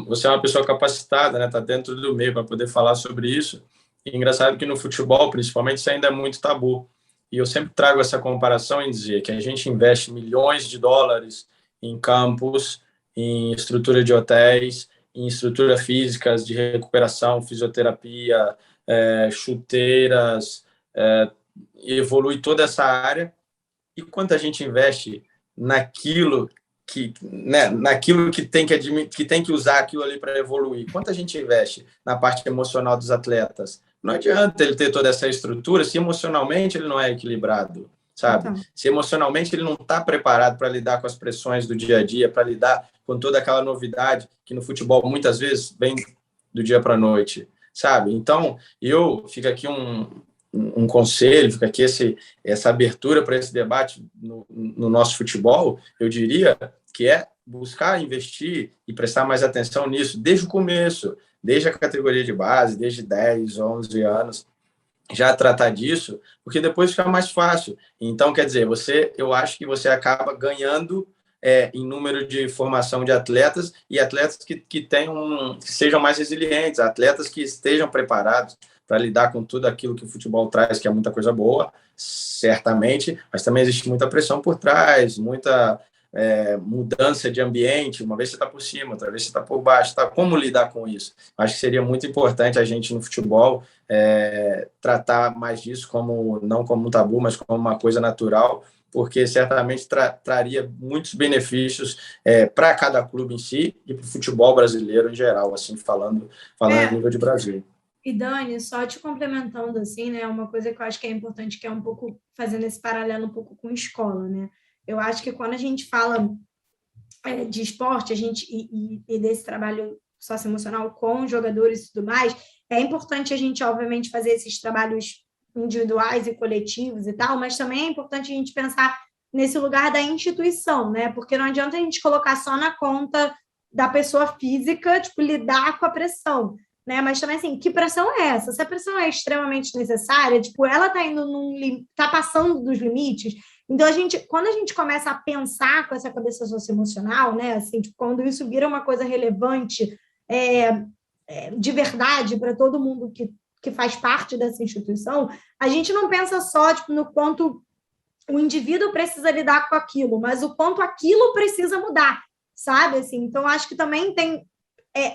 você é uma pessoa capacitada, né? Está dentro do meio para poder falar sobre isso. E é engraçado que no futebol, principalmente, isso ainda é muito tabu. E eu sempre trago essa comparação em dizer que a gente investe milhões de dólares em campos, em estrutura de hotéis, em estrutura físicas de recuperação, fisioterapia, chuteiras, evolui toda essa área. E quanto a gente investe naquilo né, naquilo que tem que usar aquilo ali para evoluir? Quanto a gente investe na parte emocional dos atletas, não adianta ele ter toda essa estrutura se emocionalmente ele não é equilibrado, sabe?
Então,
Se emocionalmente ele não está preparado para lidar com as pressões do dia a dia, para lidar com toda aquela novidade que no futebol muitas vezes vem do dia para a noite, sabe? Então, fica aqui um conselho, fica aqui essa abertura para esse debate no nosso futebol, eu diria que é buscar investir e prestar mais atenção nisso desde o começo, desde a categoria de base, desde 10, 11 anos, já tratar disso, porque depois fica mais fácil. Então, quer dizer, eu acho que você acaba ganhando em número de formação de atletas e atletas que sejam mais resilientes, atletas que estejam preparados para lidar com tudo aquilo que o futebol traz, que é muita coisa boa, certamente, mas também existe muita pressão por trás, muita mudança de ambiente, uma vez você está por cima, outra vez você está por baixo, tá? Como lidar com isso? Acho que seria muito importante a gente no futebol tratar mais disso não como um tabu, mas como uma coisa natural, porque certamente traria muitos benefícios para cada clube em si e para o futebol brasileiro em geral, assim, falando a nível de Brasil.
E Dani, só te complementando assim, né, uma coisa que eu acho que é importante, que é um pouco fazendo esse paralelo um pouco com escola, né? Eu acho que quando a gente fala de esporte, e desse trabalho socioemocional com jogadores e tudo mais, é importante a gente, obviamente, fazer esses trabalhos individuais e coletivos e tal, mas também é importante a gente pensar nesse lugar da instituição, né? Porque não adianta a gente colocar só na conta da pessoa física, tipo, lidar com a pressão, né? Mas também, assim, que pressão é essa? Se a pressão é extremamente necessária, tipo, ela tá indo tá passando dos limites. Então, quando a gente começa a pensar com essa cabeça socioemocional, né? Assim, tipo, quando isso vira uma coisa relevante, de verdade para todo mundo que faz parte dessa instituição, a gente não pensa só, tipo, no quanto o indivíduo precisa lidar com aquilo, mas o quanto aquilo precisa mudar, sabe? Assim, então, acho que também tem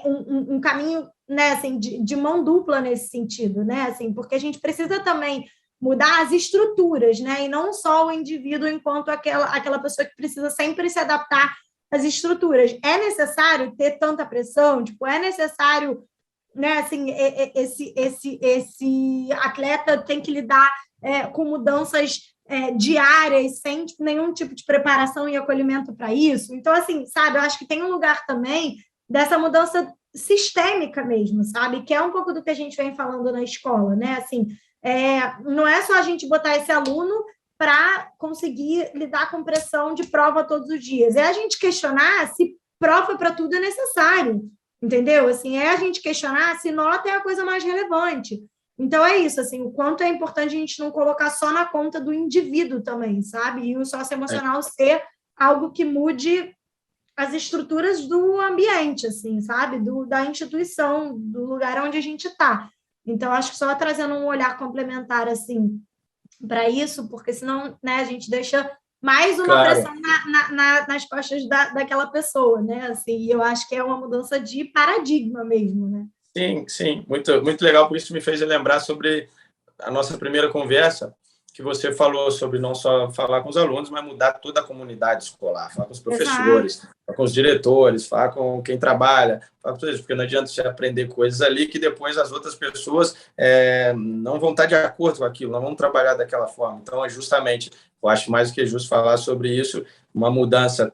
um caminho, né, assim, de mão dupla nesse sentido, né? Assim, porque a gente precisa também mudar as estruturas, né? E não só o indivíduo enquanto aquela pessoa que precisa sempre se adaptar às estruturas. É necessário ter tanta pressão? Tipo, é necessário, né? Assim, esse atleta tem que lidar com mudanças diárias, sem nenhum tipo de preparação e acolhimento para isso. Então, assim, sabe, eu acho que tem um lugar também dessa mudança sistêmica mesmo, sabe? Que é um pouco do que a gente vem falando na escola, né? Assim, não é só a gente botar esse aluno para conseguir lidar com pressão de prova todos os dias. É a gente questionar se prova para tudo é necessário, entendeu? Assim, é a gente questionar se nota é a coisa mais relevante. Então, é isso, assim, o quanto é importante a gente não colocar só na conta do indivíduo também, sabe? E o socioemocional ser algo que mude as estruturas do ambiente, assim, sabe? Da instituição, do lugar onde a gente está. Então, acho que só trazendo um olhar complementar, assim, para isso, porque senão, né, a gente deixa mais uma pressão nas costas daquela pessoa, né? Assim, e eu acho que é uma mudança de paradigma mesmo, né?
Sim, sim, muito, muito legal, por isso me fez lembrar sobre a nossa primeira conversa, que você falou sobre não só falar com os alunos, mas mudar toda a comunidade escolar, falar com os professores, falar com os diretores, falar com quem trabalha, falar com todos, porque não adianta você aprender coisas ali que depois as outras pessoas não vão estar de acordo com aquilo, não vão trabalhar daquela forma. Então, é justamente, eu acho mais do que justo falar sobre isso, uma mudança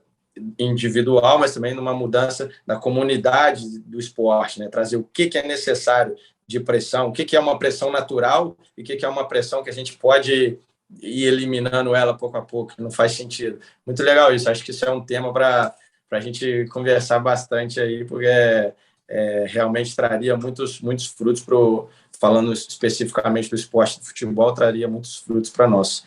individual, mas também numa mudança da comunidade do esporte, né? Trazer o que é necessário de pressão, o que é uma pressão natural e o que é uma pressão que a gente pode ir eliminando ela pouco a pouco, que não faz sentido. Muito legal isso, acho que isso é um tema para a gente conversar bastante aí, porque realmente traria muitos frutos, falando especificamente do esporte do futebol, traria muitos frutos para nós.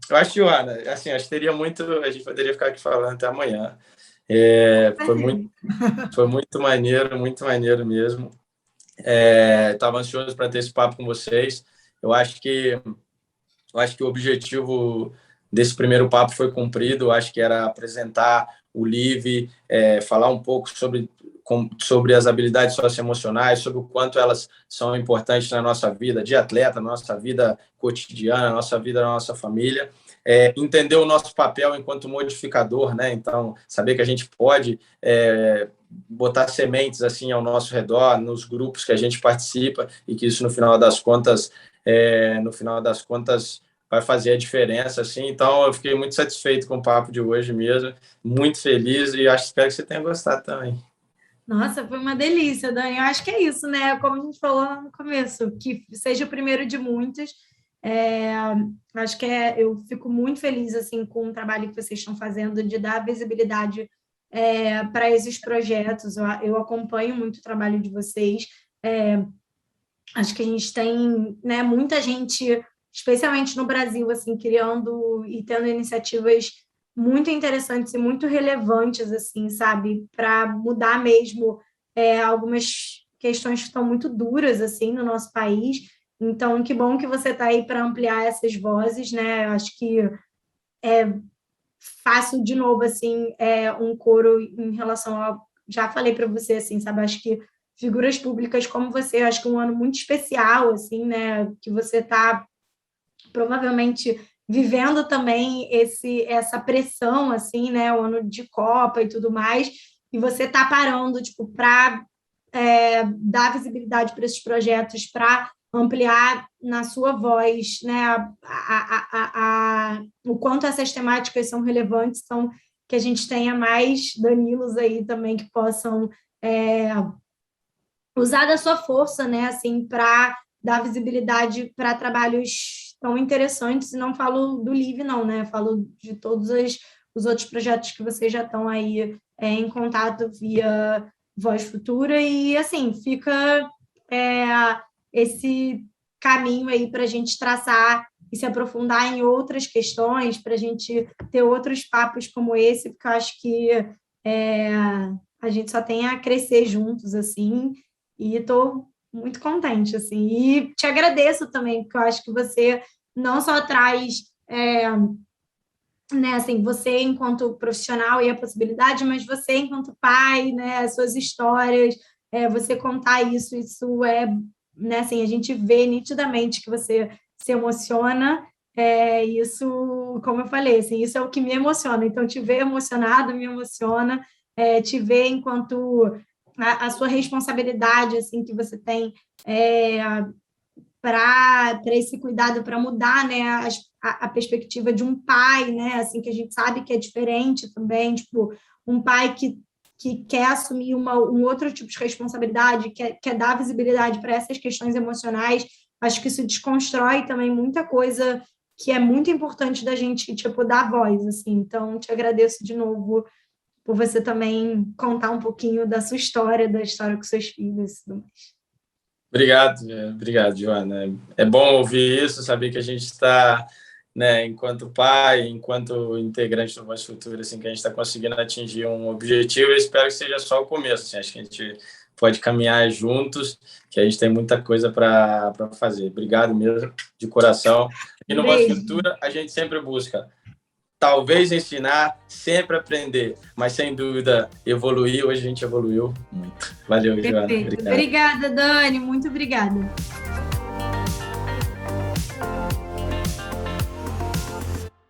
Eu acho, Joana, assim, acho que teria muito, a gente poderia ficar aqui falando até amanhã. Foi muito maneiro mesmo. Estava ansioso para ter esse papo com vocês. Eu acho que o objetivo desse primeiro papo foi cumprido. Eu acho que era apresentar o Live, falar um pouco sobre sobre as habilidades socioemocionais, sobre o quanto elas são importantes na nossa vida de atleta, na nossa vida cotidiana, na nossa vida, na nossa família. Entender o nosso papel enquanto modificador, né? Então, saber que a gente pode botar sementes assim ao nosso redor, nos grupos que a gente participa, e que isso, no final das contas, vai fazer a diferença, assim. Então, eu fiquei muito satisfeito com o papo de hoje mesmo, muito feliz, e espero que você tenha gostado também.
Nossa, foi uma delícia, Dani. Eu acho que é isso, né? Como a gente falou no começo, que seja o primeiro de muitos. Acho que eu fico muito feliz assim com o trabalho que vocês estão fazendo de dar visibilidade para esses projetos. Eu acompanho muito o trabalho de vocês. Acho que a gente tem, né, muita gente, especialmente no Brasil, assim, criando e tendo iniciativas muito interessantes e muito relevantes, assim, sabe, para mudar mesmo algumas questões que estão muito duras, assim, no nosso país. Então, que bom que você está aí para ampliar essas vozes, né? Acho que faço de novo, assim, um coro em relação a... Já falei para você, assim, sabe? Acho que figuras públicas como você, acho que é um ano muito especial, assim, né? Que você está provavelmente vivendo também essa pressão, assim, né? O ano de Copa e tudo mais, e você está parando, tipo, para dar visibilidade para esses projetos, para ampliar na sua voz, né? O quanto essas temáticas são relevantes, então que a gente tenha mais Danilos aí também que possam usar da sua força, né? Assim, para dar visibilidade para trabalhos tão interessantes, e não falo do Live, não, né? Falo de todos os outros projetos que vocês já estão aí em contato via Voz Futura, e assim, fica esse caminho aí para a gente traçar e se aprofundar em outras questões, para a gente ter outros papos como esse, porque eu acho que a gente só tem a crescer juntos, assim, e estou muito contente, assim, e te agradeço também, porque eu acho que você não só traz, né, assim, você enquanto profissional e a possibilidade, mas você enquanto pai, né, as suas histórias, você contar isso né, assim, a gente vê nitidamente que você se emociona, isso, como eu falei, assim, isso é o que me emociona, então te ver emocionado me emociona, te ver enquanto a sua responsabilidade, assim, que você tem para esse cuidado, para mudar, né, a perspectiva de um pai, né, assim, que a gente sabe que é diferente também, tipo, um pai que quer assumir um outro tipo de responsabilidade, quer dar visibilidade para essas questões emocionais. Acho que isso desconstrói também muita coisa que é muito importante da gente, tipo, dar voz, assim. Então, te agradeço de novo por você também contar um pouquinho da sua história, da história com seus filhos e tudo mais.
Obrigado, Joana. É bom ouvir isso, saber que a gente está, né, enquanto pai, enquanto integrante do Voz Futura, assim, que a gente está conseguindo atingir um objetivo. Eu espero que seja só o começo. Assim, acho que a gente pode caminhar juntos, que a gente tem muita coisa para fazer. Obrigado mesmo, de coração. E no Voz Futura, a gente sempre busca talvez ensinar, sempre aprender, mas sem dúvida evoluir. Hoje a gente evoluiu muito. Valeu, Joana.
Obrigada, Dani. Muito obrigada.